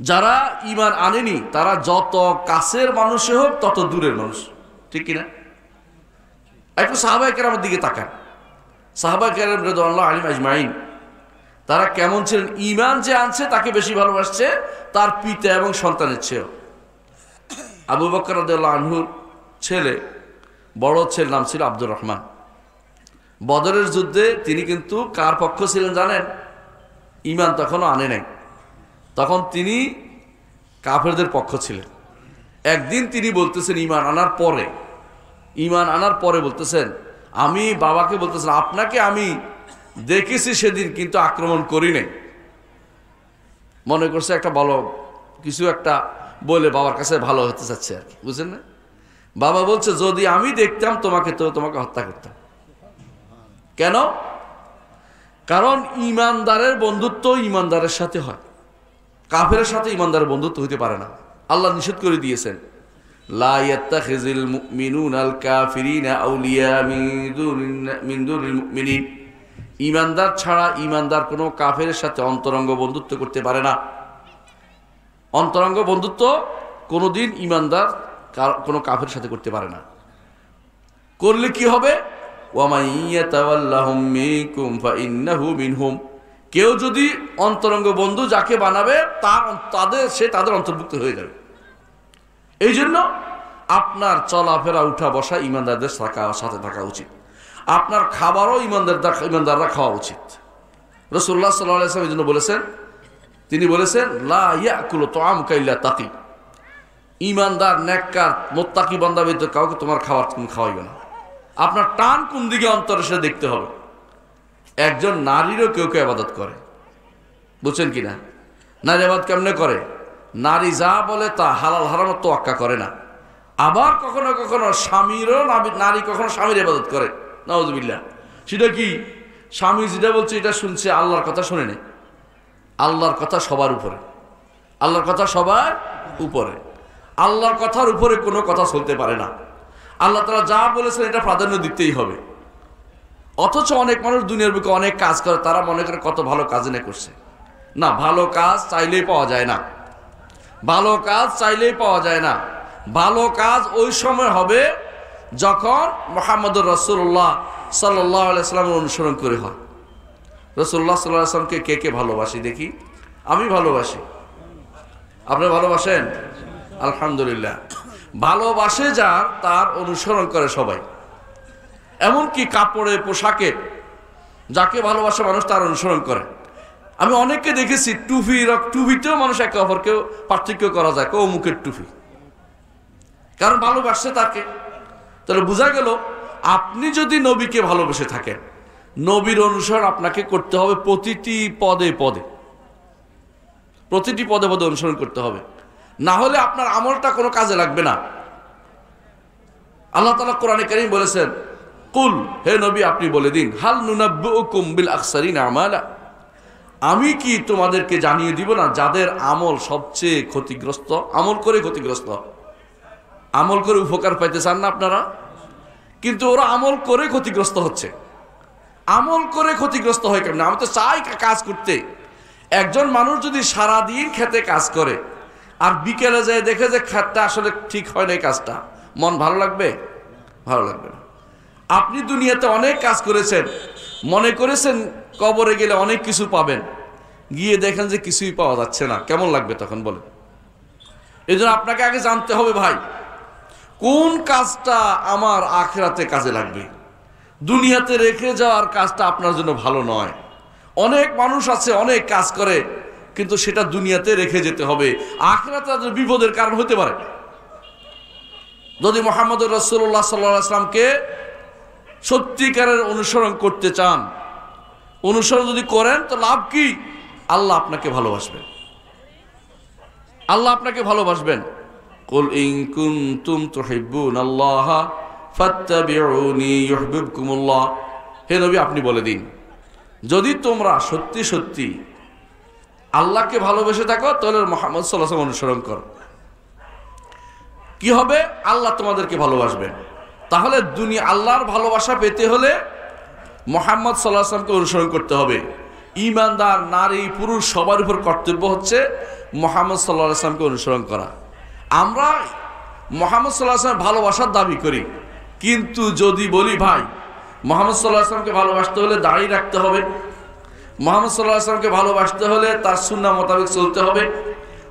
যারা ঈমান আনেনি তারা যত কাছের মানুষই হোক তত দূরের মানুষ, ঠিক কিনা? একটু সাহাবায়ে কেরামের দিকে তাকান। সাহাবায়ে কেরাম রাদিয়াল্লাহু আনহুম আজমাইন তারা কেমন ছিলেন? ঈমান যে আনছে তাকে বেশি ভালোবাসছে তার পিতা এবং সন্তানের চেয়েও। আবু বকর রাদিয়াল্লাহু আনহুর ছেলে, বড় ছেলের নাম ছিল আব্দুর রহমান। বদরের যুদ্ধে তিনি কিন্তু কার পক্ষ ছিলেন জানেন? ঈমান তখনও আনে নাই, তখন তিনি কাফেরদের পক্ষ ছিলেন। একদিন তিনি বলতেছেন ঈমান আনার পরে বলতেছেন, আমি বাবাকে বলতেছেন, আপনাকে আমি দেখেছি সেদিন কিন্তু আক্রমণ করি নাই। মনে করছে একটা ভালো কিছু একটা বলে বাবার কাছে ভালো হতে চাচ্ছে আর কি, বুঝলেন না? বাবা বলছে, যদি আমি দেখতাম তোমাকে তো তোমাকে হত্যা করতাম। কেন? কারণ ইমানদারের বন্ধুত্ব ইমানদারের সাথে হয়, কাফেরের সাথে ইমানদারের বন্ধুত্ব হতে পারে না। আল্লাহ নিষেধ করে দিয়েছেন, লা ইয়াত্তাখিযুল মুমিনুনাল কাফিরিনা আউলিয়া মিন দুনিল মুমিনিন। ইমানদার ছাড়া ইমানদার কোনো কাফেরের সাথে অন্তরঙ্গ বন্ধুত্ব করতে পারে না। অন্তরঙ্গ বন্ধুত্ব কোনোদিন ইমানদার কোনো কাফের সাথে করতে পারে না। করলে কি হবে? ওয়া ইয়াতাওয়াল্লাহুম মিনকুম ফাইন্নাহু মিনহুম। কেউ যদি অন্তরঙ্গ বন্ধু যাকে বানাবে তাদের অন্তর্ভুক্ত হয়ে যাবে। এই জন্য আপনার চলাফেরা উঠা বসা ইমানদারদের সাথে থাকা উচিত। আপনার খাবারও ইমানদাররা খাওয়া উচিত। রাসূলুল্লাহ সাল্লাল্লাহু আলাইহি ওয়াসাল্লাম এই জন্য বলেছেন, তিনি বলেছেন, লা ইয়াকুলু তাআমুকা ইল্লা তাকি। ইমানদার নেককার মুত্তাকি বান্দা ব্যতীত কাউকে তোমার খাবার তুমি খাওয়াইবে না। আপনার টান কোন দিকে অন্তরে সেটা দেখতে হবে। একজন নারীরও কেউ কেউ ইবাদত করে, বুঝছেন কিনা? নারী ইবাদত কেমনে করে? নারী যা বলে তা হালাল হারামের তোয়াক্কা করে না। আবার কখনো কখনো স্বামীরও নারী কখনো স্বামীর ইবাদত করে, নাউযুবিল্লাহ। সেটা কি? স্বামী যেটা বলছে এটা শুনছে, আল্লাহর কথা শুনে নেই। আল্লাহর কথা সবার উপরে, আল্লাহর কথা সবার উপরে। আল্লাহর কথার উপরে কোনো কথা চলতে পারে না। আল্লাহ তাআলা যা বলেছেন এটা প্রাধান্য দিতেই হবে। অথচ অনেক মানুষ দুনিয়ার বুকে অনেক কাজ করে, তারা মনে করে কত ভালো কাজ না করছে। না, ভালো কাজ চাইলেই পাওয়া যায় না। ভালো কাজ চাইলেই পাওয়া যায় না। ভালো কাজ ওই সময় হবে যখন মুহাম্মদুর রাসূলুল্লাহ সাল্লাল্লাহু আলাইহি ওয়াসাল্লামের অনুসরণ করে হয়। রাসূলুল্লাহ সাল্লাল্লাহু আলাইহি ওয়াসাল্লামকে কে কে ভালোবাসি দেখি? আমি ভালোবাসি। আপনি ভালোবাসেন? আলহামদুলিল্লাহ। ভালোবাসে যার, তার অনুসরণ করে সবাই। এমনকি কাপড়ে পোশাকে যাকে ভালোবাসে মানুষ তার অনুসরণ করে। আমি অনেককে দেখেছি টুপিতেও মানুষ একে অপরকেও পার্থক্য করা যায়, কেউ মুখের টুপি, কারণ ভালোবাসছে তাকে। তাহলে বোঝা গেল আপনি যদি নবীকে ভালোবেসে থাকেন, নবীর অনুসরণ আপনাকে করতে হবে প্রতিটি পদে পদে, প্রতিটি পদে পদে অনুসরণ করতে হবে, না হলে আপনার আমলটা কোনো কাজে লাগবে না। আল্লাহ তাআলা কোরআনে কারীম বলেছেন, কুল, হে নবী আপনি বলে দিন, হাল নুনাব্বিউকুম বিল আখসারিনা আমালা, আমি কি তোমাদেরকে জানিয়ে দিব না যাদের আমল সবচেয়ে ক্ষতিগ্রস্ত, আমল করে ক্ষতিগ্রস্ত। আমল করে উপকার পাইতে চান না আপনারা, কিন্তু ওরা আমল করে ক্ষতিগ্রস্ত হচ্ছে। আমল করে ক্ষতিগ্রস্ত হয় কেমন? আমি তো চাই কাজ করতে। একজন মানুষ যদি সারাদিন খেতে কাজ করে আর বিকেলে যায় দেখে যে খেতটা আসলে ঠিক হয় না, কাজটা, মন ভালো লাগবে? ভালো লাগবে না। আপনি দুনিয়াতে অনেক কাজ করেছেন, মনে করেছেন কবরে গেলে অনেক কিছু পাবেন, গিয়ে দেখেন যে কিছুই পাওয়া যাচ্ছে না, কেমন লাগবে তখন বলেন? এই জন্য আপনাকে আগে জানতে হবে ভাই, কোন কাজটা আমার আখিরাতে কাজে লাগবে। দুনিয়াতে রেখে যাওয়ার কাজটা আপনার জন্য ভালো নয়। অনেক মানুষ আছে অনেক কাজ করে, কিন্তু সেটা দুনিয়াতে রেখে যেতে হবে, আখিরাতে তাদের বিপদের কারণ হতে পারে। যদি মুহাম্মদুর রাসূলুল্লাহ সাল্লাল্লাহু আলাইহি ওয়াসাল্লামকে সত্যিকারের অনুসরণ করতে চান, অনুসরণ যদি করেন তো লাভ কি? আল্লাহ আপনাকে ভালোবাসবেন, আল্লাহ আপনাকে ভালোবাসবেন। কুল ইন কুনতুম তুহিব্বুনাল্লাহ ফাত্তাবিউনি ইউহিব্বুকুমুল্লাহ, হে নবী আপনি বলে দিন, যদি তোমরা সত্যি সত্যি আল্লাহকে ভালোবেসে থাকো তাহলে মুহাম্মদ সাল্লাল্লাহু আলাইহি ওয়াসাল্লাম অনুসরণ করো। কি হবে? আল্লাহ তোমাদেরকে ভালোবাসবেন। তাহলে দুনিয়া আল্লাহর ভালোবাসা পেতে হলে মুহাম্মদ সাল্লাল্লাহু আলাইহি ওয়াসাল্লামকে অনুসরণ করতে হবে। ঈমানদার নারী পুরুষ সবার উপর কর্তব্য হচ্ছে মুহাম্মদ সাল্লাল্লাহু আলাইহি ওয়াসাল্লামকে অনুসরণ করা। আমরা মুহাম্মদ সাল্লাল্লাহু আলাইহি ওয়াসাল্লাম ভালোবাসার দাবি করি, কিন্তু যদি বলি ভাই মুহাম্মদ সাল্লাল্লাহু আলাইহি ওয়াসাল্লামকে ভালোবাসতে হলে দাড়ি রাখতে হবে, মুহাম্মদ সাল্লাল্লাহু আলাইহি ওয়াসাল্লামকে ভালোবাসতে হলে তার সুন্নাহ মোতাবেক চলতে হবে,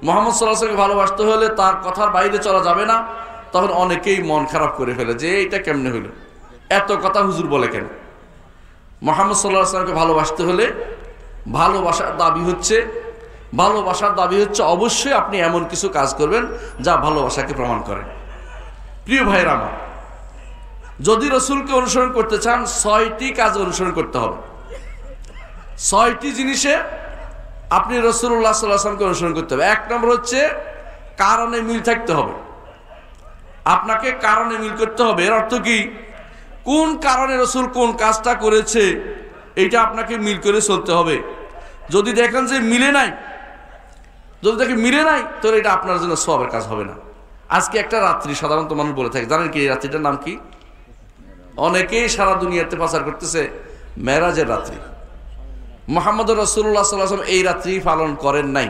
মুহাম্মদ সাল্লাল্লাহু আলাইহি ওয়াসাল্লামকে ভালোবাসতে হলে তার কথার বাইরে চলা যাবে না, তখন অনেকেই মন খারাপ করে ফেলে যে এটা কেমনে হইল, এত কথা হুজুর বলে কেন? মুহাম্মদ সাল্লাল্লাহু আলাইহি ওয়াসাল্লামকে ভালোবাসতে হলে ভালোবাসার দাবি হচ্ছে অবশ্যই আপনি এমন কিছু কাজ করবেন যা ভালোবাসাকে প্রমাণ করে। প্রিয় ভাইরা আমার, যদি রসুলকে অনুসরণ করতে চান 6টি কাজ অনুসরণ করতে হবে। 6টি জিনিসে আপনি রাসূলুল্লাহ সাল্লাল্লাহু আলাইহি ওয়াসাল্লামকে অনুসরণ করতে হবে। 1 নম্বর হচ্ছে কারণে মিল থাকতে হবে। আপনাকে কারণে মিল করতে হবে। এর অর্থ কি? কোন কারণে রসুল কোন কাজটা করেছে এইটা আপনাকে মিল করে চলতে হবে। যদি দেখেন যে মিলে নাই, তাহলে এটা আপনার জন্য সওয়াবের কাজ হবে না। আজকে একটা রাত্রি সাধারণত মানুষ বলে থাকে, জানেন কি এই রাত্রিটার নাম কি? অনেকেই সারা দুনিয়াতে প্রচার করতেছে মেরাজের রাত্রি। মুহাম্মদুর রাসূলুল্লাহ সাল্লাল্লাহু আলাইহি ওয়াসাল্লাম এই রাত্রি পালন করেন নাই,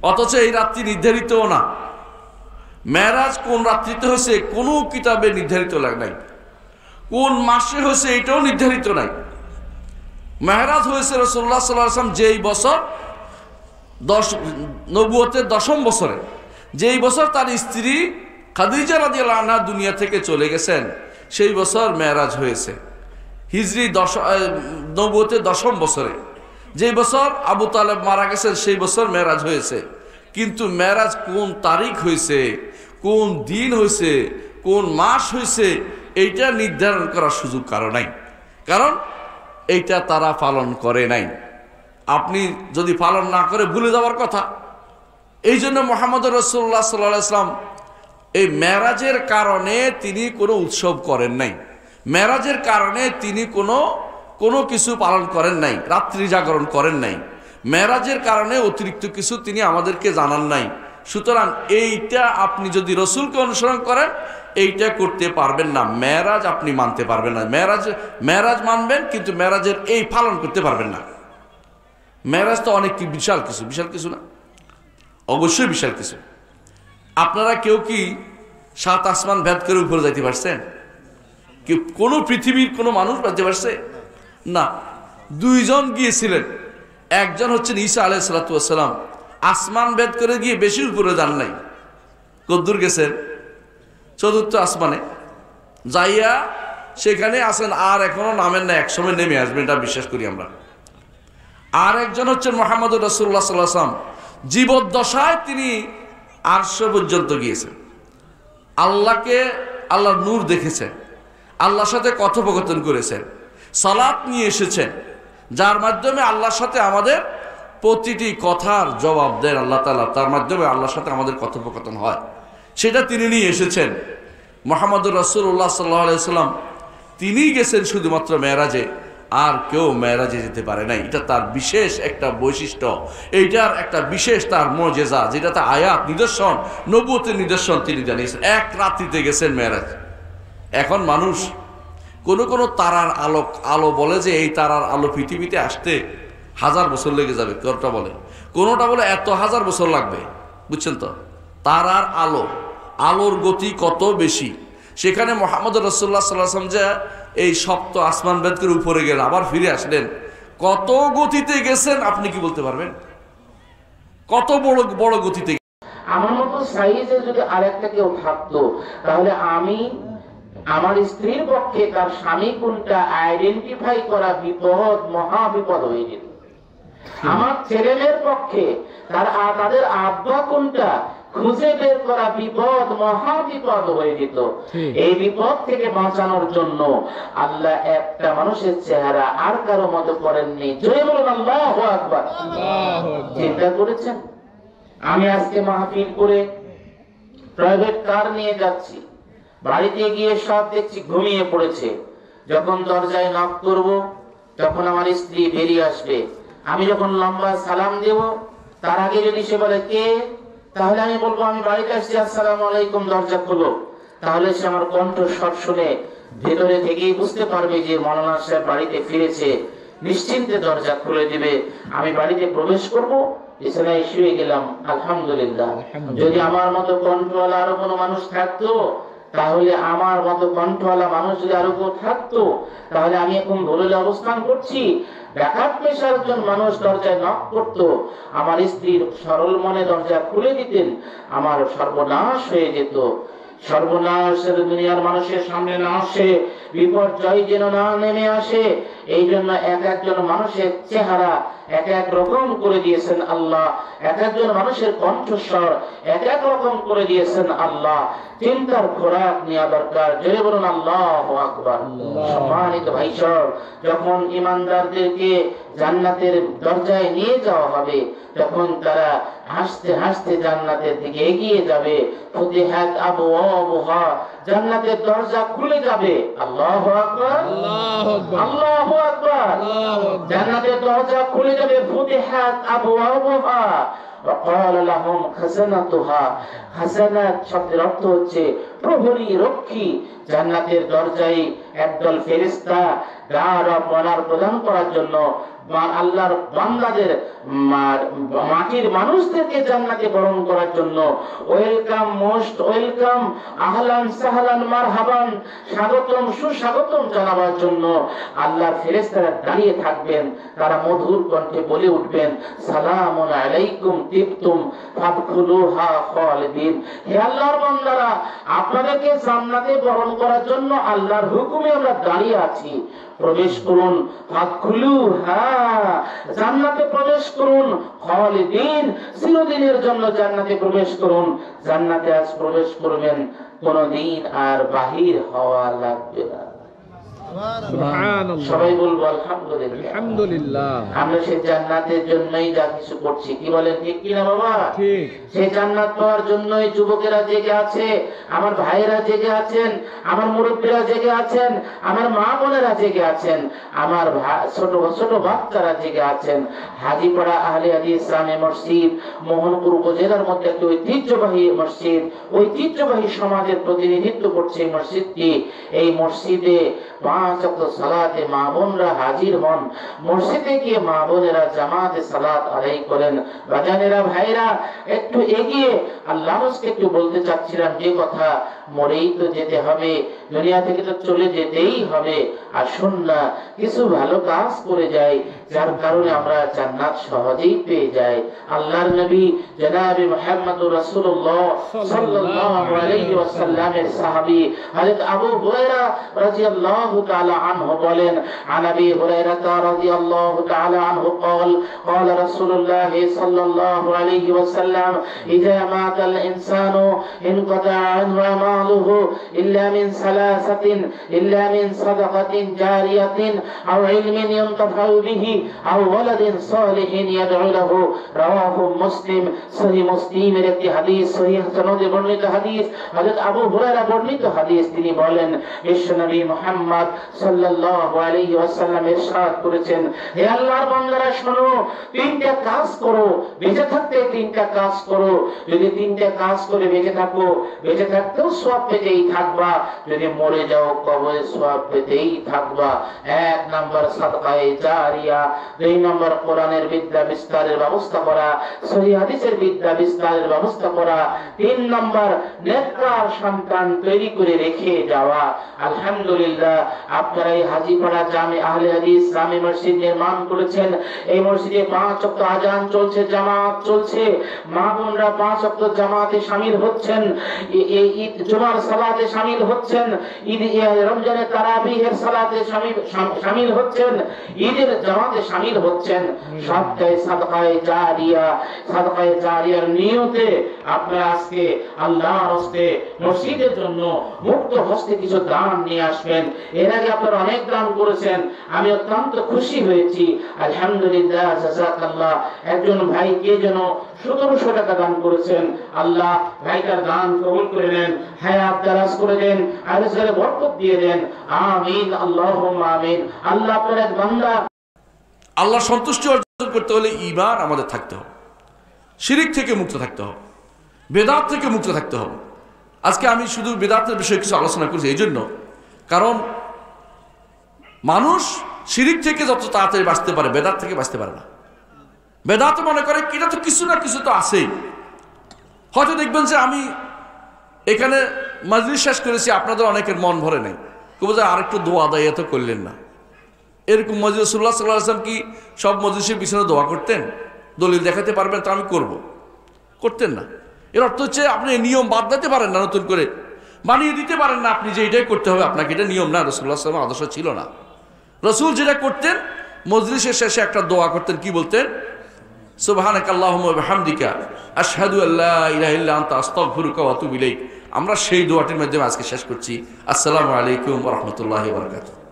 অথচ এই রাত্রি নির্ধারিতও না। মেরাজ কোন রাত্রিতে হয়েছে কোনো কিতাবে নির্ধারিত নাই, কোন মাসে হয়েছে এটাও নির্ধারিত নাই। মেরাজ হয়েছে রাসূলুল্লাহ সাল্লাল্লাহু আলাইহি ওয়াসাল্লাম যেই বছর নবুয়তের 10ম বছরে, যেই বছর তার স্ত্রী খাদিজা রাদিয়াল্লাহু আনহা দুনিয়া থেকে চলে গেছেন, সেই বছর মেরাজ হয়েছে। হিজরি নবুয়তের 10ম বছরে, যেই বছর আবু তালেব মারা গেছেন, সেই বছর মেরাজ হয়েছে। কিন্তু মেরাজ কোন তারিখ হয়েছে, কোন দিন হয়েছে, কোন মাস হয়েছে, এইটা নির্ধারণ করার সুযোগ কারো নাই, কারণ এইটা তারা পালন করে নাই। আপনি যদি পালন না করে ভুলে যাওয়ার কথা। এই জন্য মুহাম্মদুর রাসূলুল্লাহ সাল্লাল্লাহু আলাইহি ওয়াসাল্লাম এই মেরাজের কারণে তিনি কোনো উৎসব করেন নাই, মেরাজের কারণে তিনি কোনো কিছু পালন করেন নাই, রাত্রি জাগরণ করেন নাই, মেরাজের কারণে অতিরিক্ত কিছু তিনি আমাদেরকে জানান নাই। সুতরাং এইটা আপনি যদি রসুলকে অনুসরণ করেন এইটা করতে পারবেন না, মেরাজ আপনি মানতে পারবেন না। মেরাজ মানবেন কিন্তু মেরাজের এই পালন করতে পারবেন না। মেরাজ তো অনেক বিশাল কিছু না, অবশ্যই বিশাল কিছু। আপনারা কেউ কি 7 আসমান ভেদ করে উপরে যাইতে পারছেন? কেউ কোনো পৃথিবীর কোনো মানুষ যেতে পারছে না। 2 জন গিয়েছিলেন, একজন হচ্ছেন ঈসা আলাইহিস সালাতু ওয়াস সালাম, আসমান ভেদ করে গিয়ে বেশি উপরে যান নাই। কদ্দূর গেছেন? 4র্থ আসমানে যাইয়া সেখানে আছেন, আর এখনো নামেন না, একসময় নেমে আসবেন, এটা বিশ্বাস করি আমরা। আর একজন হচ্ছেন মুহাম্মদুর রাসূলুল্লাহ সাল্লাল্লাহু আলাইহি ওয়াসাল্লাম, জীবদ্দশায় তিনি আরশ পর্যন্ত গিয়েছেন, আল্লাহকে, আল্লাহর নূর দেখেছেন, আল্লাহর সাথে কথোপকথন করেছেন, সালাত নিয়ে এসেছেন, যার মাধ্যমে আল্লাহর সাথে আমাদের প্রতিটি কথার জবাব দেন আল্লাহ তাআলা, তার মাধ্যমে আল্লাহর সাথে আমাদের কথোপকথন হয়, সেটা তিনি নিয়ে এসেছেন। মুহাম্মদুর রাসূলুল্লাহ সাল্লাল্লাহু আলাইহি ওয়াসাল্লাম তিনি গেছেন শুধুমাত্র মেরাজে, আর কেউ মেরাজে যেতে পারে নাই। এটা তার বিশেষ একটা বৈশিষ্ট্য, এইটার একটা বিশেষ তার মুজিজা, যেটা তার আয়াত, নিদর্শন, নবুয়তের নিদর্শন তিনি জানিয়েছেন। এক রাত্রিতে গেছেন মেরাজ। এখন মানুষ কোন তারার আলো বলে যে এই তারার আলো পৃথিবীতে আসতে 1000 বছর লেগে যাবে, কোনোটা বলে এত 1000 বছর লাগবে, বুঝছেন তো? তারার আলোর গতি কত বেশি। সেখানে মুহাম্মদুর রাসূলুল্লাহ সাল্লাল্লাহু আলাইহি ওয়াসাল্লাম যে এই সপ্ত আসমান ভেদ করে উপরে গেলেন, আবার ফিরে আসলেন, কত গতিতে গেছেন আপনি কি বলতে পারবেন? কত বড় গতিতে। আমার মতো সাইজে যদি আরেকটা কেউ থাকতো, তাহলে আমি আমার স্ত্রীর পক্ষে তার স্বামী কোনটা আইডেন্টিফাই করা বিপদ, মহা বিপদ হয়ে যেত। আমার ছেলেমেয়ের পক্ষে তাদের আব্বা কোনটা খুঁজে বের করা বিপদ, মহা বিপদ হয়ে যেত। এই বিপদ থেকে বাঁচানোর জন্য আল্লাহ একটা মানুষের চেহারা আর কারো মতো করেননি। জয় বলুন আল্লাহু আকবার। চিন্তা করেছেন, আমি আজকে মাহফিল করে প্রাইভেট কার নিয়ে যাচ্ছি, বাড়িতে গিয়ে সব দেখছি ঘুমিয়ে পড়েছে। যখন দরজায় নক করব, তখন আমার স্ত্রী বেরিয়ে আসবে। আমি যখন লম্বা সালাম দেব, তার আগে যদি সে বলে কে, তাহলে আমি বলবো আমি বাড়িতে আসছি, আসসালামু আলাইকুম, দরজা খোলো। তাহলে সে আমার কণ্ঠস্বর শুনে ভেতরে থেকেই বুঝতে পারবে যে মাওলানা সাহেব বাড়িতে ফিরেছে, নিশ্চিন্তে দরজা খুলে দিবে। আমি বাড়িতে প্রবেশ করব, বিছানায় শুয়ে গেলাম, আলহামদুলিল্লাহ। যদি আমার মতো কণ্ঠওয়ালা আরো কোনো মানুষ থাকতো, তাহলে আমার মতো কণ্ঠওয়ালা মানুষ যদি আরো কেউ থাকতো, তাহলে আমি এখন দলিলে অবস্থান করছি, ব্যাকআপ পেশার একজন মানুষ দরজায় নক করতো, আমার স্ত্রীর সরল মনে দরজা খুলে দিতেন, আমার সর্বনাশ হয়ে যেত। সর্বনাশের দুনিয়ার মানুষের সামনে না আসে, বিপর্যয় যেন না নেমে আসে, এই জন্য এক একজন মানুষের চেহারা এক এক রকম করে দিয়েছেন আল্লাহ, এক একজন মানুষের কণ্ঠস্বর এক এক রকম করে দিয়েছেন আল্লাহ। চিন্তার খোরাক নেওয়া দরকার। জয় বলুন আল্লাহু আকবার। সম্মানিত ভাই সব, যখন ইমানদারদেরকে জান্নাতের দরজায় নিয়ে যাওয়া হবে, তখন তারা হাসতে হাসতে জান্নাতের দিকে এগিয়ে যাবে। ফুতিহাত আবওয়াবুহা, জান্নাতের দরজা খুলে যাবে। আল্লাহু আকবার, আল্লাহু আকবার, আল্লাহু আকবার। জান্নাতের দরজা খুলে যাবে। ফুতিহাত আবওয়াবুহা وقال لهم خزنتها, খাজানাত শব্দের অর্থ হচ্ছে প্রহরী, রক্ষী। জান্নাতের দরজায় একদল ফেরেশতা গার্ড অফ অনার প্রদান করার জন্য আল্লাহর বান্দাদের, মাটির মানুষদেরকে জান্নাতে বরণ করার জন্য ওয়েলকাম, মোস্ট ওয়েলকাম, আহলান সাহলান মারহাবান, স্বাগতম, সুস্বাগতম জানাবার জন্য আল্লাহর ফেরেশতারা দাঁড়িয়ে থাকবেন। তারা মধুর কণ্ঠে বলে উঠবেন, সালামুন আলাইকুম তিবতুম ফাদখুলুহা খালিদিন। হে আল্লাহর বান্দারা, আপনাদেরকে জান্নাতে বরণ করার জন্য আল্লাহর হুকুমে আমরা দাঁড়িয়ে আছি, প্রবেশ করুন। ফাদখুলুহা, জান্নাতে প্রবেশ করুন। খালিদিন, চিরদিনের জন্য জান্নাতে প্রবেশ করুন। জান্নাতে আজ প্রবেশ করবেন, কোনদিন আর বাহির হওয়া লাগবে না। সবাই বলবো আলহামদুলিল্লাহ, আলহামদুলিল্লাহ। আমরা সেই জান্নাতের জন্যই যা কিছু করছি, কি বলেন ঠিক কিনা বাবা? ঠিক। সেই জান্নাত পাওয়ার জন্যই যুবকেরা জেগে আছে, আমার ভাইয়েরা জেগে আছেন, আমার মুরব্বীরা জেগে আছেন, আমার মা বোনেরা জেগে আছেন, আমার ছোট ছোট বাচ্চারা জেগে আছেন। হাজীপাড়া আহলে হাদিস ইসলামী মসজিদ মোহনপুর উপজেলার মধ্যে একটি ঐতিহ্যবাহী মসজিদ, ঐতিহ্যবাহী সমাজের প্রতিনিধিত্ব করছে এই মসজিদটি। এই মসজিদে 5 ওয়াক্ত সালাতে মা বোনরা হাজির হন, মসজিদে গিয়ে মা বোনেরা জামাতে সালাত আদায় করেন। বাজানেরা, ভাইরা, একটু এগিয়ে আল্লাহর রাস্তে একটু বলতে চাচ্ছিলাম যে কথা, মরেই তো যেতে হবে, দুনিয়া থেকে তো চলে যেতেই হবে। আসুন না কিছু ভালো কাজ করে যাই, যার কারণে আমরা জান্নাত সহজেই পেয়ে যাই। আল্লাহর নবী জনাবে মুহাম্মদুর রাসূলুল্লাহ সাল্লাল্লাহু আলাইহি ওয়াসাল্লামের সাহাবী হযরত আবু হুরায়রা রাদিয়াল্লাহু তাআলা আনহু বলেন, আন আবি হুরায়রা রাদিয়াল্লাহু তাআলা আনহু قال قال رسول الله صلى الله عليه وسلم إذا مات الإنسان انقطع عنه ماله إلا من ثلاثة إلا من صدقة جارية أو علم ينتفع به أو ولد صالح يدعو له। رواه মুসলিম। সহিহ মুসলিমের একটি হাদিস, সহিহ সনদে বর্ণিত হাদিস, হযরত আবু হুরায়রা বর্ণিত হাদিস। তিনি বলেন, বিশ্বনবী মুহাম্মদ সাল্লাল্লাহু আলাইহি ওয়াসাল্লাম ইরশাদ করেছেন, হে আল্লাহর বান্দারা শোনো, তিনটা কাজ করো, বেঁচে থাকতে তিনটা কাজ করো। যদি তিনটা কাজ করে বেঁচে থাকো, বেঁচে থাকতেও সওয়াব পেতেই থাকবা, যদি মরে যাও কবরে সওয়াব পেতেই থাকবা। 1 নাম্বার সাদকায়ে জারিয়া, 2 নাম্বার কোরআনের বিদ্যা বিস্তারের ব্যবস্থা করা, সহিহ হাদিসের বিদ্যা বিস্তারের ব্যবস্থা করা, 3 নাম্বার নেককার সন্তান তৈরি করে রেখে যাওয়া। আলহামদুলিল্লাহ, আপনারা এই হাজীপাড়া জামে আহলে হাদিস জামে মসজিদ নির্মাণ করেছেন। এই মসজিদে 5 ওয়াক্ত আযান চলছে, জামাত চলছে, মা বোনরা 5 ওয়াক্ত জামাতে শামিল হচ্ছেন, এই ঈদ জুমার সালাতে শামিল হচ্ছেন, ঈদ রমজানের তারাবিহের সালাতে শামিল হচ্ছেন, ঈদের জামাতে শামিল হচ্ছেন। সবটাই সাদকায়ে জারিয়া, সাদকায়ে জারিয়ার নিয়তে আপনারা আজকে আল্লাহর হস্তে মসজিদের জন্য মুক্ত হস্তে কিছু দান নিয়ে আসবেন। এর আগে আপনারা অনেক দান করেছেন, আমি অত্যন্ত খুশি হয়েছি। আলহামদুলিল্লাহ, জাযাকাল্লাহ। একজন ভাই কে যেন 1700 টাকা দান করেছেন। আল্লাহ ভাইটার দান কবুল করে নেন, হায়াত দারাজ করে দেন, আর রিজকে বরকত দিয়ে দেন। আমিন, আল্লাহুম্মা আমিন। আল্লাহ আপনার এক বান্দা। আল্লাহর সন্তুষ্টি অর্জন করতে হলে ঈমান আমাদের থাকতে হবে, শিরিক থেকে মুক্ত থাকতে হবে, বেদাত থেকে মুক্ত থাকতে হবে। আজকে আমি শুধু বেদাতের বিষয়ে কিছু আলোচনা করছি এই জন্য, কারণ মানুষ শিরিক থেকে যত তাড়াতাড়ি বাঁচতে পারে, বেদাত থেকে বাঁচতে পারে না। বেদাত মনে করে এটা তো কিছু না কিছু তো আছেই। হয়তো দেখবেন যে আমি এখানে মাজলিস শেষ করেছি, আপনাদের অনেকের মন ভরে নেই, কেউ যে আরেকটু দোয়া দেয় এত করলেন না। এরকম মজলিস রাসূলুল্লাহ সাল্লাল্লাহু আলাইহি ওয়াসাল্লাম কি সব মজলিসের পিছনে দোয়া করতেন? দলিল দেখাতে পারবেন তো আমি করব? করতেন না। এর অর্থ হচ্ছে আপনি নিয়ম বাদ দিতে পারেন না, নতুন করে বানিয়ে দিতে পারেন না আপনি যে এটাই করতে হবে আপনাকে, এটা নিয়ম না, রাসূলুল্লাহ সাল্লাল্লাহু আলাইহি ওয়াসাল্লাম আদর্শ ছিল না। রাসূল যেটা করতেন, মজলিসের শেষে একটা দোয়া করতেন, কি বলতেন? সুবহানাকাল্লাহুম্মা ওয়া বিহামদিকা আশহাদু আল্লা ইলাহা ইল্লা আনতা আস্তাগফিরুকা ওয়া আতুবু ইলাইক। আমরা সেই দোয়াটির মাধ্যমে আজকে শেষ করছি। আসসালামু আলাইকুম ওয়া রাহমাতুল্লাহি ওয়া বারাকাতুহু।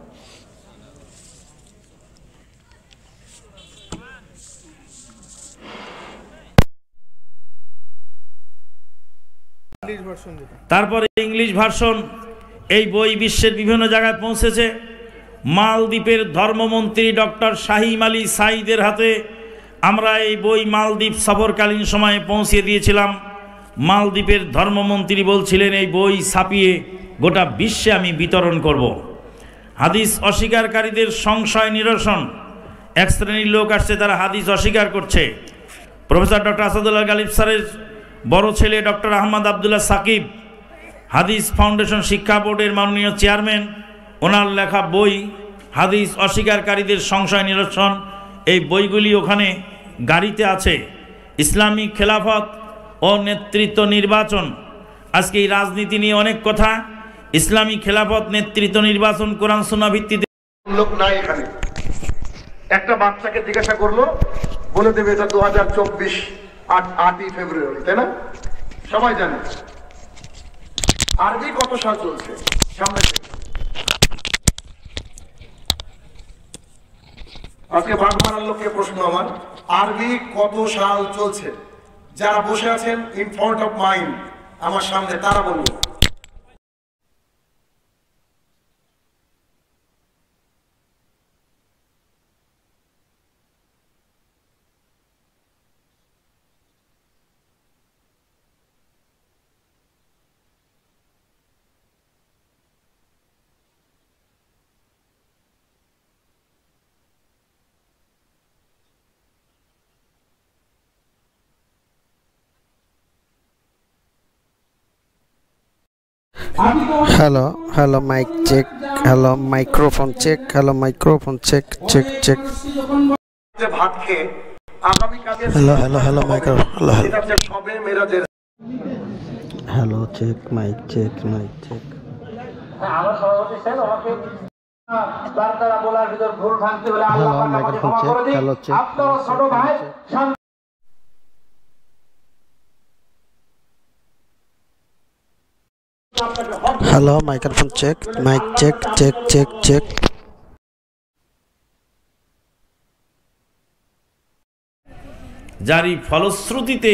তারপরে ইংলিশ ভার্সন এই বই বিশ্বের বিভিন্ন জায়গায় পৌঁছেছে। মালদ্বীপের ধর্মমন্ত্রী ডক্টর শাহিম আলী সাঈদের হাতে আমরা এই বই মালদ্বীপ সফরকালীন সময়ে পৌঁছে দিয়েছিলাম। মালদ্বীপের ধর্মমন্ত্রী বলছিলেন, এই বই ছাপিয়ে গোটা বিশ্বে আমি বিতরণ করব। হাদিস অস্বীকারীদের সংশয় নিরসন। এক শ্রেণীর লোক আসছে, তারা হাদিস অস্বীকার করছে। প্রফেসর ডক্টর আসাদুল্লাহ গালিব স্যারের বড় ছেলে ডক্টর আহমদ আবদুল্লাহ সাকিব, হাদিস ফাউন্ডেশন শিক্ষা বোর্ডের মাননীয় চেয়ারম্যান, ওনার লেখা বই হাদিস অস্বীকারীদের সংশয় নিরসন। এই বইগুলি ওখানে গাড়িতে আছে। ইসলামিক খেলাফত ও নেতৃত্ব নির্বাচন। আজকে এই রাজনীতি নিয়ে অনেক কথা। ইসলামী খেলাফত, নেতৃত্ব নির্বাচন কোরআন সুন্নাহ ভিত্তিতে। লোক নাই এখানে। একটা বাচ্চাকে জিজ্ঞাসা করলো, বলে দেবে এটা 2024 8ই ফেব্রুয়ারি, তাই না? সবাই জানে। আরবি কত সাল চলছে? সামনে আজকে বাগমারার লোককে প্রশ্ন আমার, আরবি কত সাল চলছে? যারা বসে আছেন ইন ফ্রন্ট অফ মাইন্ড আমার সামনে, তারা বলুন। Hello hello mike check, hello microphone check, hello microphone check check check. যে ভাত খেয়ে আগামীকালে hello hello hello microphone, hello hello এটা যে সবে মেরাজের hello check mic check mic check. আমার সভাপতি স্যার আমাকে বারদারা বলার ভিতর ভুল ভ্রান্তি হলে আল্লাহ পাক আমাকে ক্ষমা করে দিন। আপনার ছোট ভাই hello microphone check mic check check check check. যারই ফলশ্রুতিতে